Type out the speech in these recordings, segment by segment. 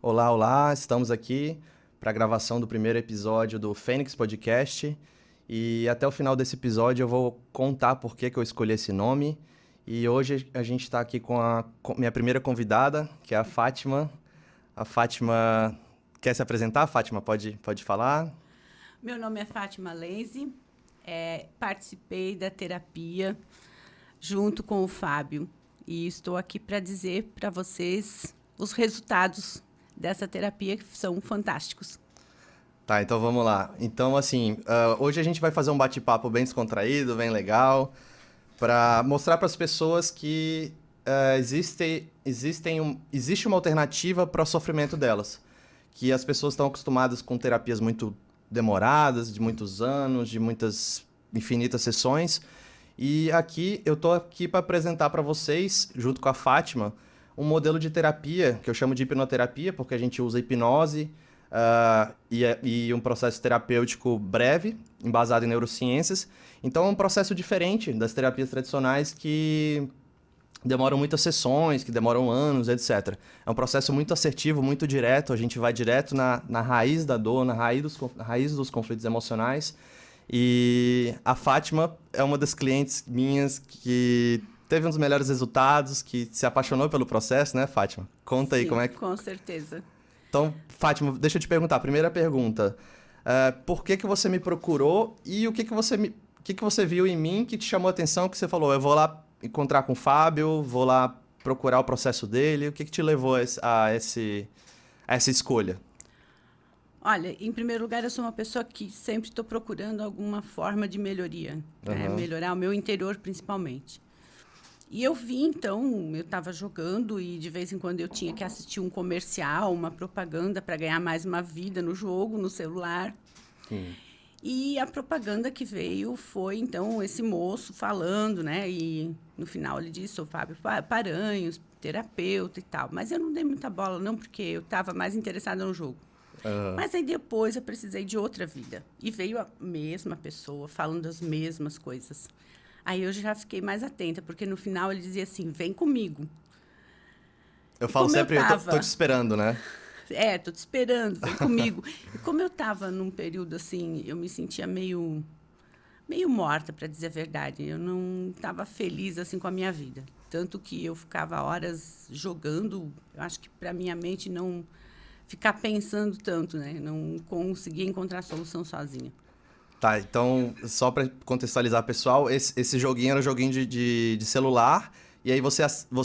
Olá, olá, estamos aqui para a gravação do primeiro episódio do Fênix Podcast e até o final desse episódio eu vou contar por que eu escolhi esse nome e hoje a gente está aqui com minha primeira convidada, que é a Fátima. A Fátima quer se apresentar? Fátima, pode falar? Meu nome é Fátima Lenze, participei da terapia junto com o Fábio e estou aqui para dizer para vocês os resultados dessa terapia que são fantásticos. Tá, então vamos lá. Então, assim, hoje a gente vai fazer um bate-papo bem descontraído, bem legal, para mostrar para as pessoas que existe uma alternativa para o sofrimento delas. Que as pessoas estão acostumadas com terapias muito demoradas, de muitos anos, de muitas infinitas sessões. E aqui eu tô aqui para apresentar para vocês, junto com a Fátima, um modelo de terapia que eu chamo de hipnoterapia, porque a gente usa hipnose e um processo terapêutico breve, embasado em neurociências. Então é um processo diferente das terapias tradicionais que demoram muitas sessões, que demoram anos, etc. É um processo muito assertivo, muito direto. A gente vai direto na raiz da dor, na raiz dos conflitos emocionais. E a Fátima é uma das clientes minhas que teve um dos melhores resultados, que se apaixonou pelo processo, né, Fátima? Conta aí Sim, como é que... com certeza. Então, Fátima, deixa eu te perguntar. Primeira pergunta. Por que você me procurou e o que você viu em mim que te chamou a atenção, que você falou, eu vou lá encontrar com o Fábio, vou lá procurar o processo dele. O que te levou a essa escolha? Olha, em primeiro lugar, eu sou uma pessoa que sempre estou procurando alguma forma de melhoria, melhorar o meu interior principalmente. E eu vi, então, eu estava jogando e de vez em quando eu tinha que assistir um comercial, uma propaganda para ganhar mais uma vida no jogo, no celular. Sim. E a propaganda que veio foi, então, esse moço falando, né? E no final ele disse, sou Fábio Paranhos, terapeuta e tal. Mas eu não dei muita bola, não, porque eu estava mais interessada no jogo. Mas aí depois eu precisei de outra vida. E veio a mesma pessoa falando as mesmas coisas. Aí eu já fiquei mais atenta, porque no final ele dizia assim, vem comigo. Eu falo sempre, eu tô te esperando, né? Tô te esperando, vem comigo. E como eu estava num período assim, eu me sentia meio morta, para dizer a verdade. Eu não estava feliz assim com a minha vida. Tanto que eu ficava horas jogando, eu acho que para minha mente não ficar pensando tanto, né? Não conseguia encontrar solução sozinha. Tá, então, só pra contextualizar, pessoal, esse joguinho era um joguinho de celular, e aí você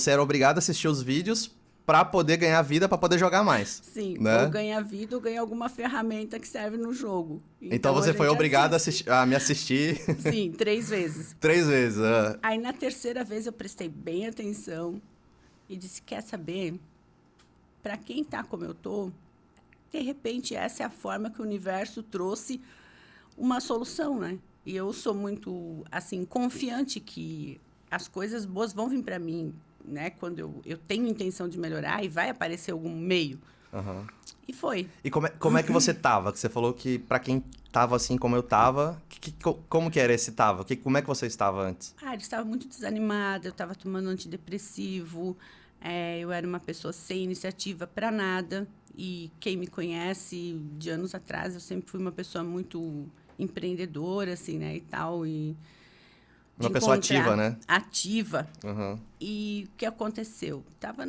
era obrigado a assistir os vídeos pra poder ganhar vida, pra poder jogar mais. Sim, né? ou ganha vida ou ganha alguma ferramenta que serve no jogo. Então você foi obrigado a me assistir Sim, 3 vezes. 3 vezes. Aí na terceira vez eu prestei bem atenção e disse, quer saber? Pra quem tá como eu tô, de repente essa é a forma que o universo trouxe uma solução, né? E eu sou muito, assim, confiante que as coisas boas vão vir para mim, né? Quando eu tenho intenção de melhorar e vai aparecer algum meio. Uhum. E foi. E como é que você tava? Que você falou que pra quem tava assim como eu tava, como que era esse tava? Como é que você estava antes? Eu estava muito desanimada, eu estava tomando antidepressivo, eu era uma pessoa sem iniciativa para nada. E quem me conhece de anos atrás, eu sempre fui uma pessoa muito empreendedora, assim, né, e tal, e Uma pessoa ativa, né? Ativa. Uhum. E o que aconteceu? Estava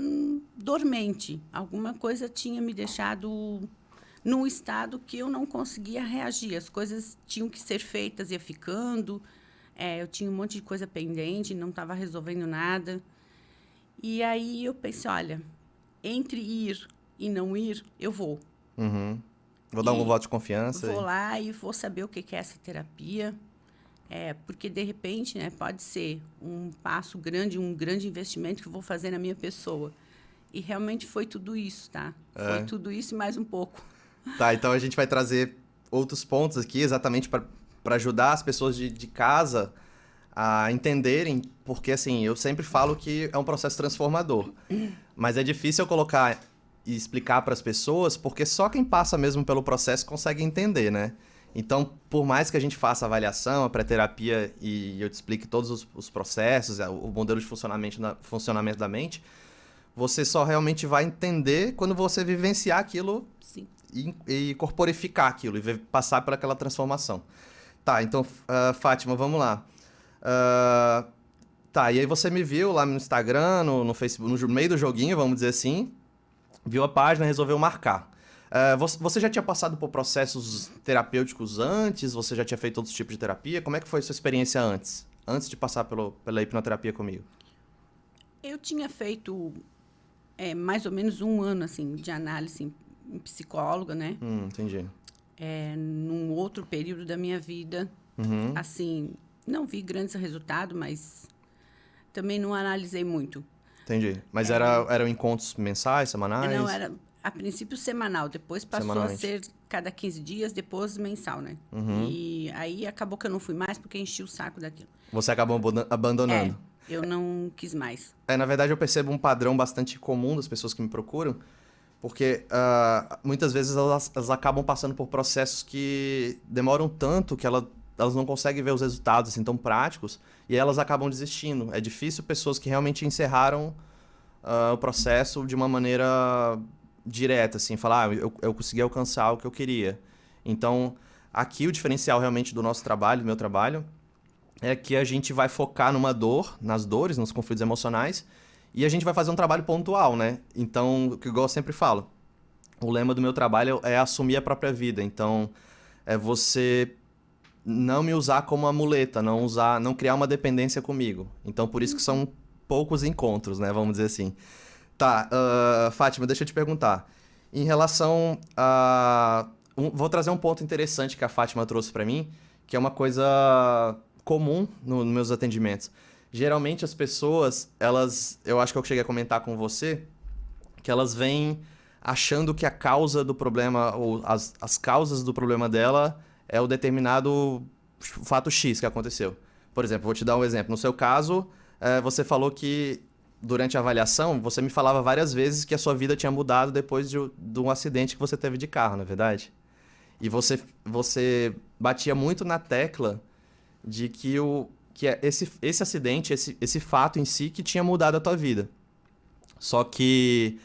dormente. Alguma coisa tinha me deixado num estado que eu não conseguia reagir. As coisas tinham que ser feitas, ia ficando. Eu tinha um monte de coisa pendente, não estava resolvendo nada. E aí eu pensei, olha, entre ir e não ir, eu vou. Uhum. Vou dar um voto de confiança. Vou lá e vou saber o que é essa terapia. Porque, de repente, né, pode ser um passo grande, um grande investimento que eu vou fazer na minha pessoa. E realmente foi tudo isso, tá? Foi tudo isso e mais um pouco. Tá, então a gente vai trazer outros pontos aqui, exatamente para ajudar as pessoas de casa a entenderem, porque, assim, eu sempre falo que é um processo transformador. Mas é difícil eu colocar e explicar para as pessoas, porque só quem passa mesmo pelo processo consegue entender, né? Então, por mais que a gente faça avaliação, a pré-terapia e eu te explique todos os processos, o modelo de funcionamento da mente, você só realmente vai entender quando você vivenciar aquilo Sim. e corporificar aquilo, passar por aquela transformação. Tá, então, Fátima, vamos lá. Tá, e aí você me viu lá no Instagram, no Facebook, no meio do joguinho, vamos dizer assim, viu a página e resolveu marcar. Você já tinha passado por processos terapêuticos antes? Você já tinha feito outros tipos de terapia? Como é que foi a sua experiência antes de passar pela hipnoterapia comigo? Eu tinha feito mais ou menos 1 ano, assim, de análise em psicóloga, né? Entendi. Num outro período da minha vida. Uhum. Assim, não vi grandes resultados, mas também não analisei muito. Entendi. Mas eram encontros mensais, semanais? Não, era a princípio semanal, depois passou a Semanalmente. ser cada 15 dias, depois mensal, né? E aí acabou que eu não fui mais porque enchi o saco daquilo. Você acabou abandonando. Eu não quis mais. Na verdade, eu percebo um padrão bastante comum das pessoas que me procuram, porque muitas vezes elas acabam passando por processos que demoram tanto que elas não conseguem ver os resultados assim, tão práticos e elas acabam desistindo. É difícil pessoas que realmente encerraram o processo de uma maneira direta, assim, falar, eu consegui alcançar o que eu queria. Então, aqui o diferencial realmente do nosso trabalho, do meu trabalho, é que a gente vai focar nas dores, nos conflitos emocionais, e a gente vai fazer um trabalho pontual, né? Então, igual eu sempre falo, o lema do meu trabalho é assumir a própria vida. Então, é você não me usar como uma muleta, não criar uma dependência comigo. Então, por isso que são poucos encontros, né? Vamos dizer assim. Tá, Fátima, deixa eu te perguntar. Em relação a... vou trazer um ponto interessante que a Fátima trouxe pra mim, que é uma coisa comum nos meus atendimentos. Geralmente as pessoas, eu acho que eu cheguei a comentar com você, que elas vêm achando que a causa do problema, ou as causas do problema dela é o determinado fato X que aconteceu. Por exemplo, vou te dar um exemplo. No seu caso, você falou que durante a avaliação, você me falava várias vezes que a sua vida tinha mudado depois de um acidente que você teve de carro, não é verdade? E você batia muito na tecla de que esse acidente, esse fato em si que tinha mudado a tua vida. Só que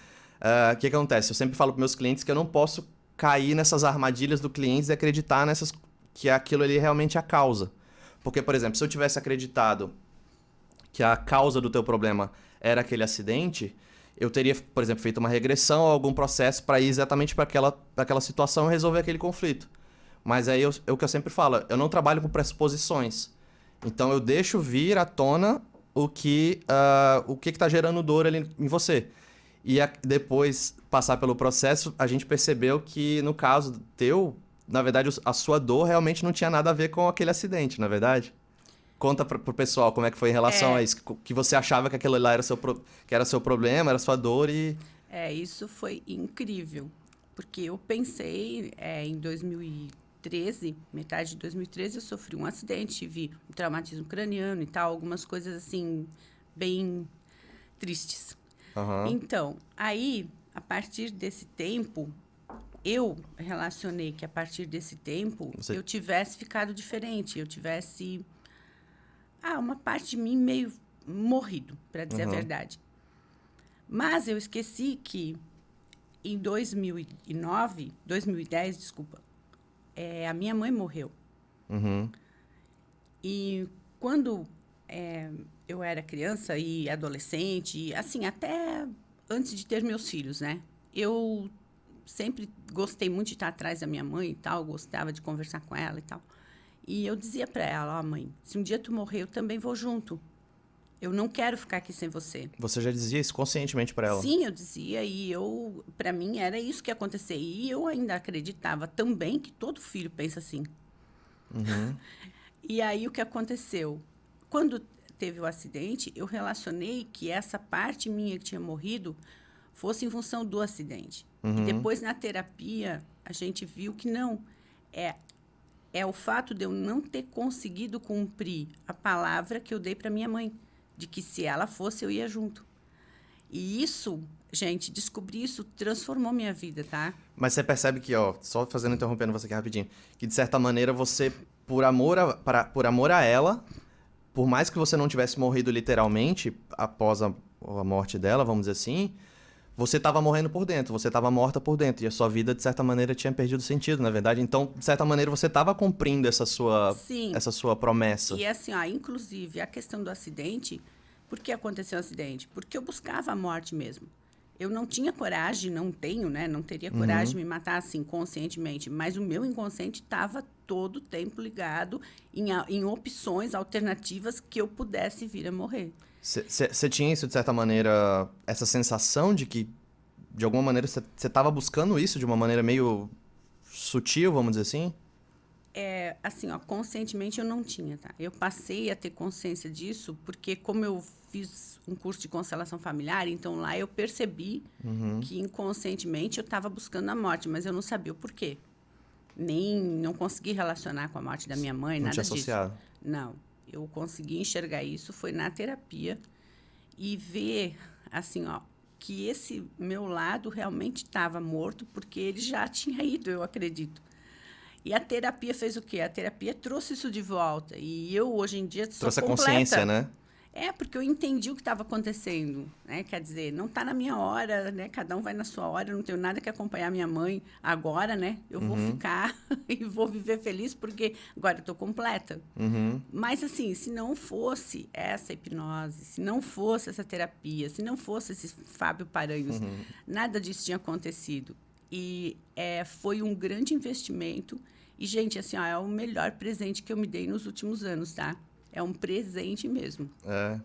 o que acontece? Eu sempre falo para meus clientes que eu não posso cair nessas armadilhas do cliente e acreditar que aquilo ali é realmente a causa. Porque, por exemplo, se eu tivesse acreditado que a causa do teu problema era aquele acidente, eu teria, por exemplo, feito uma regressão ou algum processo para ir exatamente para aquela situação e resolver aquele conflito. Mas aí é o que eu sempre falo, eu não trabalho com pressuposições. Então eu deixo vir à tona o que está gerando dor ali em você. E depois passar pelo processo, a gente percebeu que no caso teu, na verdade, a sua dor realmente não tinha nada a ver com aquele acidente, na verdade? Conta pro pessoal como é que foi em relação a isso, que você achava que aquilo lá era que era seu problema, era sua dor e... Isso foi incrível, porque eu pensei em 2013, metade de 2013, eu sofri um acidente, tive um traumatismo craniano e tal, algumas coisas assim, bem tristes. Uhum. Então, aí, a partir desse tempo, eu relacionei que a partir desse tempo eu tivesse ficado diferente, eu tivesse uma parte de mim meio morrido, para dizer a verdade. Mas eu esqueci que em 2010, desculpa, a minha mãe morreu. Uhum. E quando eu era criança e adolescente, assim, até antes de ter meus filhos, né? Eu sempre gostei muito de estar atrás da minha mãe e tal, gostava de conversar com ela e tal. E eu dizia para ela, mãe, se um dia tu morrer, eu também vou junto. Eu não quero ficar aqui sem você. Você já dizia isso conscientemente para ela? Sim, eu dizia, e para mim era isso que ia acontecer. E eu ainda acreditava também que todo filho pensa assim. Uhum. E aí o que aconteceu? Quando teve o acidente, eu relacionei que essa parte minha que tinha morrido fosse em função do acidente. Uhum. E depois, na terapia, a gente viu que não. É o fato de eu não ter conseguido cumprir a palavra que eu dei para minha mãe, de que se ela fosse, eu ia junto. E isso, gente, descobrir isso transformou minha vida, tá? Mas você percebe que, só interrompendo você aqui rapidinho, que de certa maneira você, por amor a ela, por mais que você não tivesse morrido literalmente após a morte dela, vamos dizer assim, você estava morrendo por dentro, você estava morta por dentro, e a sua vida, de certa maneira, tinha perdido sentido, na verdade. Então, de certa maneira, você estava cumprindo Sim. essa sua promessa. E assim, ó, inclusive, a questão do acidente, por que aconteceu o acidente? Porque eu buscava a morte mesmo. Eu não tinha coragem, não tenho, né? Não teria coragem de me matar assim, conscientemente. Mas o meu inconsciente estava todo o tempo ligado em opções alternativas que eu pudesse vir a morrer. Você tinha isso, de certa maneira, essa sensação de que, de alguma maneira, você estava buscando isso de uma maneira meio sutil, vamos dizer assim? Assim, ó, conscientemente eu não tinha, tá? Eu passei a ter consciência disso porque como eu fiz um curso de constelação familiar, então lá eu percebi que inconscientemente eu estava buscando a morte, mas eu não sabia o porquê. Nem não consegui relacionar com a morte da minha mãe, Não nada tinha disso. associado. Não, eu consegui enxergar isso foi na terapia e ver assim, ó, que esse meu lado realmente estava morto porque ele já tinha ido, eu acredito. E a terapia fez o quê? A terapia trouxe isso de volta. E eu, hoje em dia, sou Trouxe a completa. consciência, né? Porque eu entendi o que estava acontecendo, né? Quer dizer, não está na minha hora, né? Cada um vai na sua hora. Eu não tenho nada que acompanhar minha mãe agora, né? Eu vou ficar e vou viver feliz porque agora eu estou completa. Mas, assim, se não fosse essa hipnose, se não fosse essa terapia, se não fosse esse Fábio Paranhos, nada disso tinha acontecido. E foi um grande investimento. E, gente, assim, ó, é o melhor presente que eu me dei nos últimos anos, tá? É um presente mesmo.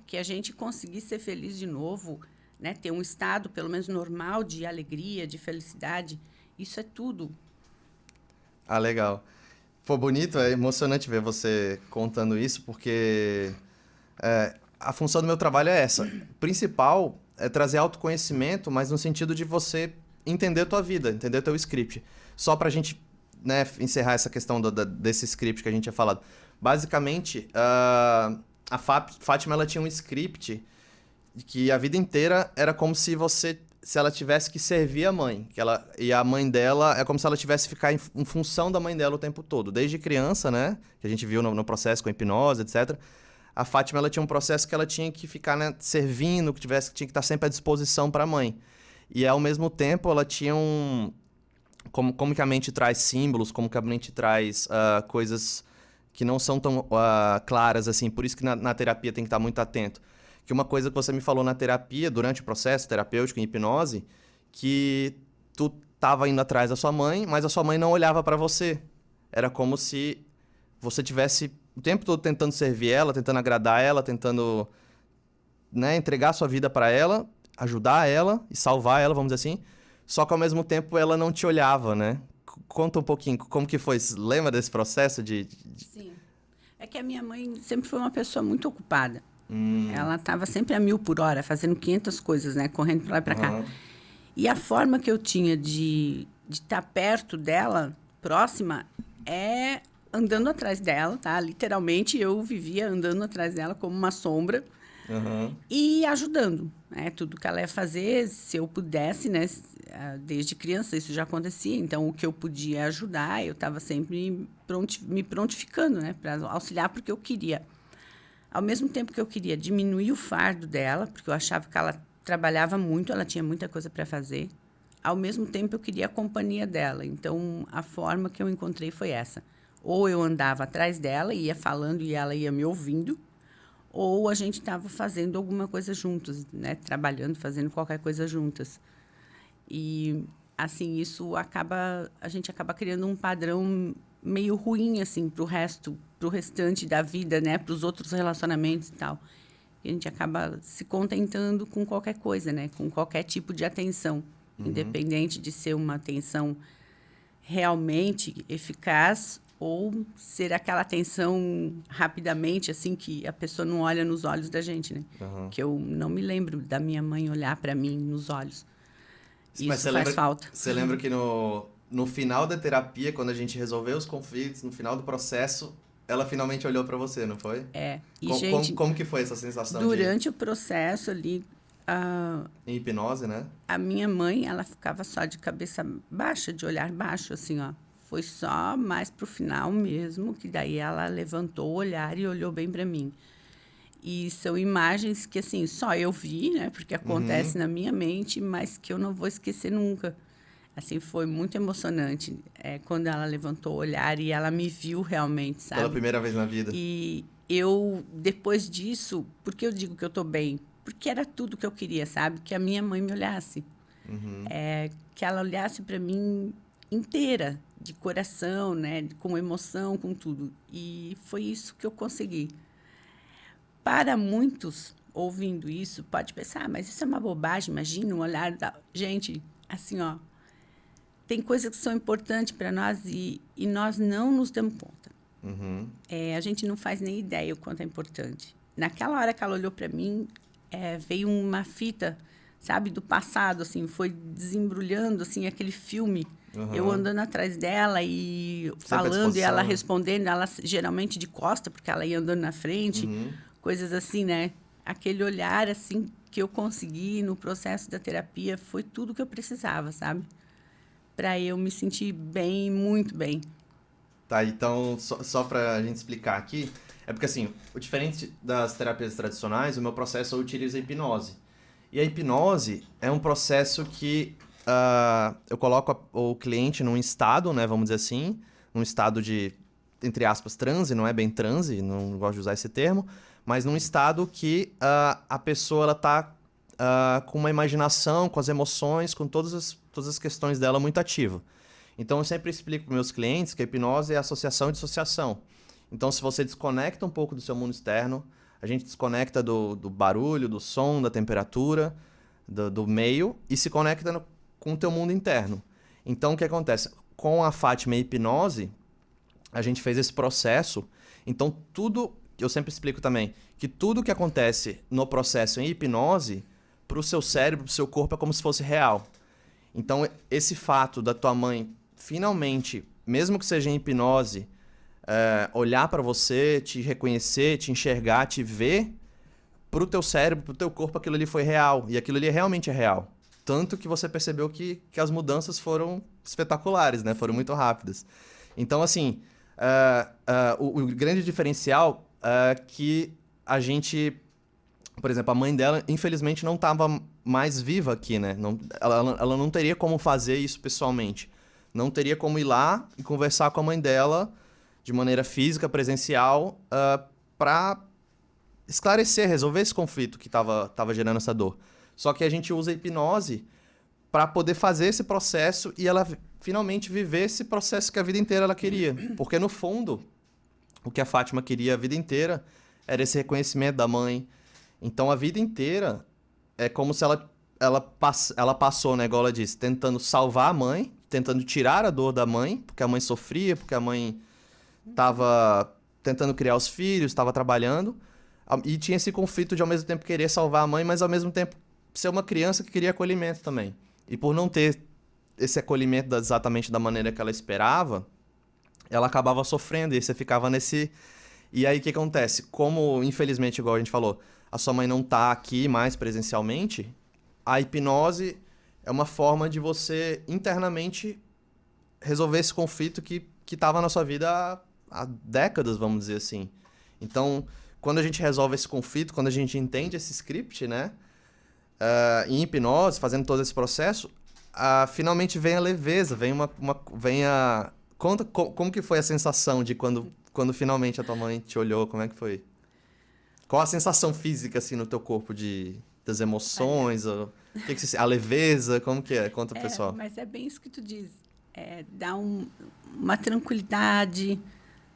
Que a gente conseguir ser feliz de novo, né? Ter um estado, pelo menos, normal de alegria, de felicidade. Isso é tudo. Ah, legal. Pô, bonito, é emocionante ver você contando isso, porque a função do meu trabalho é essa. O principal é trazer autoconhecimento, mas no sentido de você entender a tua vida, entender o teu script. Só pra gente, né, encerrar essa questão desse script que a gente tinha falado. Basicamente, a Fátima, ela tinha um script que a vida inteira era como se ela tivesse que servir a mãe, e a mãe dela é como se ela tivesse que ficar em função da mãe dela o tempo todo, desde criança, né, que a gente viu no processo com a hipnose, etc. A Fátima, ela tinha um processo que ela tinha que ficar, né, servindo, tinha que estar sempre à disposição para a mãe. E ao mesmo tempo ela tinha como que a mente traz símbolos, como que a mente traz coisas que não são tão claras assim. Por isso que na terapia tem que estar muito atento. Que uma coisa que você me falou na terapia, durante o processo terapêutico em hipnose, que tu estava indo atrás da sua mãe, mas a sua mãe não olhava para você. Era como se você tivesse o tempo todo tentando servir ela, tentando agradar ela, tentando, né, entregar a sua vida para ela, ajudar ela e salvar ela, vamos dizer assim. Só que ao mesmo tempo ela não te olhava, né? Conta um pouquinho como que foi. Lembra desse processo Sim. É que a minha mãe sempre foi uma pessoa muito ocupada. Ela estava sempre a 1000 por hora, fazendo 500 coisas, né? Correndo para lá e para cá. E a forma que eu tinha de estar perto dela, próxima, é andando atrás dela, tá? Literalmente, eu vivia andando atrás dela como uma sombra e ajudando, né? Tudo que ela ia fazer, se eu pudesse, né? Desde criança isso já acontecia, então o que eu podia ajudar, eu estava sempre me prontificando, né? Para auxiliar, porque eu queria. Ao mesmo tempo que eu queria diminuir o fardo dela, porque eu achava que ela trabalhava muito, ela tinha muita coisa para fazer. Ao mesmo tempo, eu queria a companhia dela. Então, a forma que eu encontrei foi essa. Ou eu andava atrás dela, ia falando e ela ia me ouvindo, ou a gente estava fazendo alguma coisa juntos, né? Trabalhando, fazendo qualquer coisa juntas. E, assim, a gente acaba criando um padrão meio ruim, assim, para o restante da vida, né? Para os outros relacionamentos e tal. E a gente acaba se contentando com qualquer coisa, né? Com qualquer tipo de atenção. Independente de ser uma atenção realmente eficaz ou ser aquela atenção rapidamente, assim, que a pessoa não olha nos olhos da gente, né? Que eu não me lembro da minha mãe olhar para mim nos olhos. Mas isso faz falta. Você lembra que no final da terapia, quando a gente resolveu os conflitos, no final do processo, ela finalmente olhou pra você, não foi? E, gente, como que foi essa sensação durante o processo ali, em hipnose, né? a minha mãe, ela ficava só de cabeça baixa, de olhar baixo, assim, ó. Foi só mais pro final mesmo, que daí ela levantou o olhar e olhou bem para mim. E são imagens que, assim, só eu vi, né? Porque acontece na minha mente, mas que eu não vou esquecer nunca. Assim, foi muito emocionante quando ela levantou o olhar e ela me viu realmente, sabe? Pela primeira vez na vida. E eu, depois disso, por que eu digo que eu tô bem? Porque era tudo que eu queria, sabe? Que a minha mãe me olhasse. Que ela olhasse para mim inteira, de coração, né? Com emoção, com tudo. E foi isso que eu consegui. Para muitos, ouvindo isso, pode pensar, mas isso é uma bobagem, imagina um olhar da... Gente, assim, ó, tem coisas que são importantes para nós e nós não nos damos conta. A gente não faz nem ideia o quanto é importante. Naquela hora que ela olhou para mim, veio uma fita, sabe, do passado, assim, foi desembrulhando, assim, aquele filme. Eu andando atrás dela e falando, e ela respondendo, ela geralmente de costa, porque ela ia andando na frente, coisas assim, né? Aquele olhar, assim, que eu consegui no processo da terapia foi tudo que eu precisava, sabe? Para eu me sentir bem, muito bem. Tá, então, só pra gente explicar aqui, é porque assim, o diferente das terapias tradicionais, o meu processo eu utilizo a hipnose. E a hipnose é um processo que eu coloco o cliente num estado, né, vamos dizer assim, num estado de, entre aspas, transe, não é bem transe, não gosto de usar esse termo, mas num estado que a pessoa ela tá com uma imaginação, com as emoções, com todas as questões dela muito ativa. Então, eu sempre explico para meus clientes que a hipnose é associação e dissociação. Então, se você desconecta um pouco do seu mundo externo, a gente desconecta do barulho, do som, da temperatura, do meio, e se conecta com o teu mundo interno. Então, o que acontece? Com a Fátima e a hipnose, a gente fez esse processo. Então, tudo... Eu sempre explico também que tudo que acontece no processo em hipnose, para o seu cérebro, para o seu corpo, é como se fosse real. Então, esse fato da tua mãe finalmente, mesmo que seja em hipnose, olhar para você, te reconhecer, te enxergar, te ver, pro teu cérebro, pro teu corpo, aquilo ali foi real. E aquilo ali realmente é real. Tanto que você percebeu que as mudanças foram espetaculares, né? Foram muito rápidas. Então, assim, o grande diferencial é que a gente... Por exemplo, a mãe dela, infelizmente, não estava mais viva aqui, né? Ela não teria como fazer isso pessoalmente. Não teria como ir lá e conversar com a mãe dela de maneira física, presencial, para esclarecer, resolver esse conflito que estava gerando essa dor. Só que a gente usa a hipnose para poder fazer esse processo e ela finalmente viver esse processo que a vida inteira ela queria. Porque, no fundo, o que a Fátima queria a vida inteira era esse reconhecimento da mãe. Então, a vida inteira é como se ela passou, né, igual ela disse, tentando salvar a mãe, tentando tirar a dor da mãe, porque a mãe sofria, porque a mãe estava tentando criar os filhos, estava trabalhando, e tinha esse conflito de, ao mesmo tempo, querer salvar a mãe, mas, ao mesmo tempo, ser uma criança que queria acolhimento também. E por não ter esse acolhimento exatamente da maneira que ela esperava, ela acabava sofrendo, e você ficava nesse... E aí, o que acontece? Como, infelizmente, igual a gente falou, a sua mãe não está aqui mais presencialmente, a hipnose é uma forma de você internamente resolver esse conflito que estava na sua vida há décadas, vamos dizer assim. Então, quando a gente resolve esse conflito, quando a gente entende esse script, né, em hipnose, fazendo todo esse processo, finalmente vem a leveza, vem a... Conta como que foi a sensação de quando finalmente a tua mãe te olhou, como é que foi? Qual a sensação física, assim, no teu corpo das emoções? A leveza? Como que é? Conta pro pessoal. Mas é bem isso que tu diz. Dá uma tranquilidade,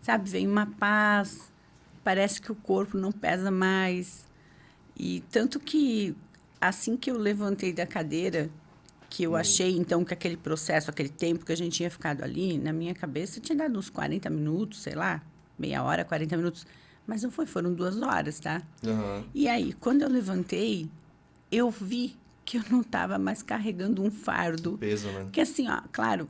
sabe? Vem uma paz. Parece que o corpo não pesa mais. E tanto que, assim que eu levantei da cadeira, que eu achei, então, que aquele processo, aquele tempo que a gente tinha ficado ali, na minha cabeça, tinha dado uns 40 minutos, sei lá, meia hora, 40 minutos. Mas não foi, foram 2 horas, tá? Uhum. E aí, quando eu levantei, eu vi que eu não estava mais carregando um fardo. Peso, né? Porque assim, ó, claro,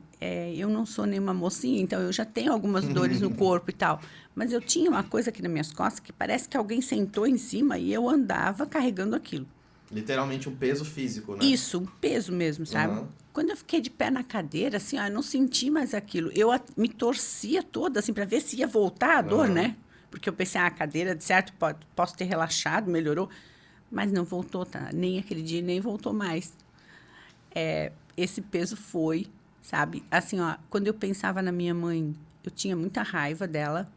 eu não sou nenhuma mocinha, então eu já tenho algumas dores no corpo e tal. Mas eu tinha uma coisa aqui nas minhas costas que parece que alguém sentou em cima e eu andava carregando aquilo. Literalmente um peso físico, né? Isso, um peso mesmo, sabe? Uhum. Quando eu fiquei de pé na cadeira, assim, ó, eu não senti mais aquilo. Eu me torcia toda, assim, para ver se ia voltar a dor, né? porque eu pensei, a cadeira, de certo, posso ter relaxado, melhorou, mas não voltou, tá? Nem aquele dia, nem voltou mais. Esse peso foi, sabe? Assim, ó, quando eu pensava na minha mãe, eu tinha muita raiva dela,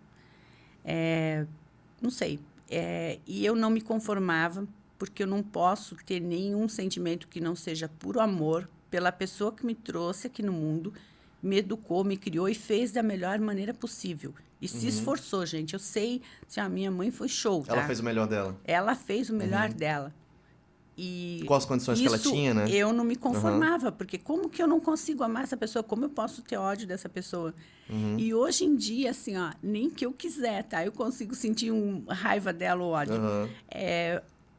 não sei, e eu não me conformava, porque eu não posso ter nenhum sentimento que não seja puro amor pela pessoa que me trouxe aqui no mundo, me educou, me criou e fez da melhor maneira possível. E se esforçou, gente. Eu sei, assim, a minha mãe foi show, tá? Ela fez o melhor dela. Ela fez o melhor dela. E Com as condições que ela tinha, né? Eu não me conformava, porque como que eu não consigo amar essa pessoa? Como eu posso ter ódio dessa pessoa? E hoje em dia, assim, ó, nem que eu quiser, tá? Eu consigo sentir raiva dela ou ódio.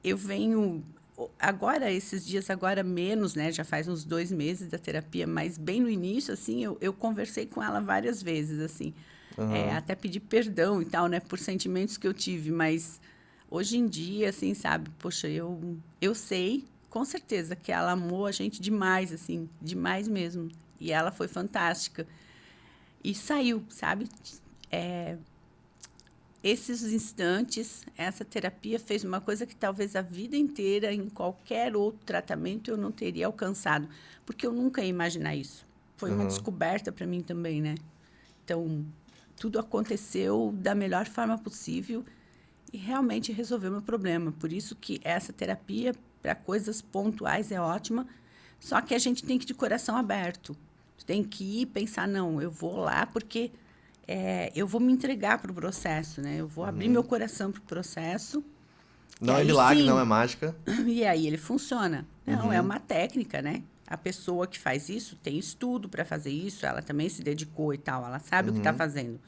Eu venho... Agora, esses dias, agora menos, né? Já faz uns 2 meses da terapia, mas bem no início, assim, eu conversei com ela várias vezes, assim. Até pedi perdão e tal, né? Por sentimentos que eu tive, mas... Hoje em dia, assim, sabe? Poxa, eu sei, com certeza, que ela amou a gente demais, assim, demais mesmo. E ela foi fantástica. E saiu, sabe? Esses instantes, essa terapia fez uma coisa que talvez a vida inteira, em qualquer outro tratamento, eu não teria alcançado. Porque eu nunca ia imaginar isso. Foi uma descoberta para mim também, né? Então, tudo aconteceu da melhor forma possível e realmente resolveu meu problema. Por isso que essa terapia, para coisas pontuais, é ótima, só que a gente tem que ir de coração aberto. Tem que ir e pensar, não, eu vou lá porque eu vou me entregar para o processo, né? Eu vou abrir meu coração para o processo. Não é milagre, não é mágica. E aí ele funciona. Não, é uma técnica, né? A pessoa que faz isso tem estudo para fazer isso, ela também se dedicou e tal, ela sabe o que está fazendo.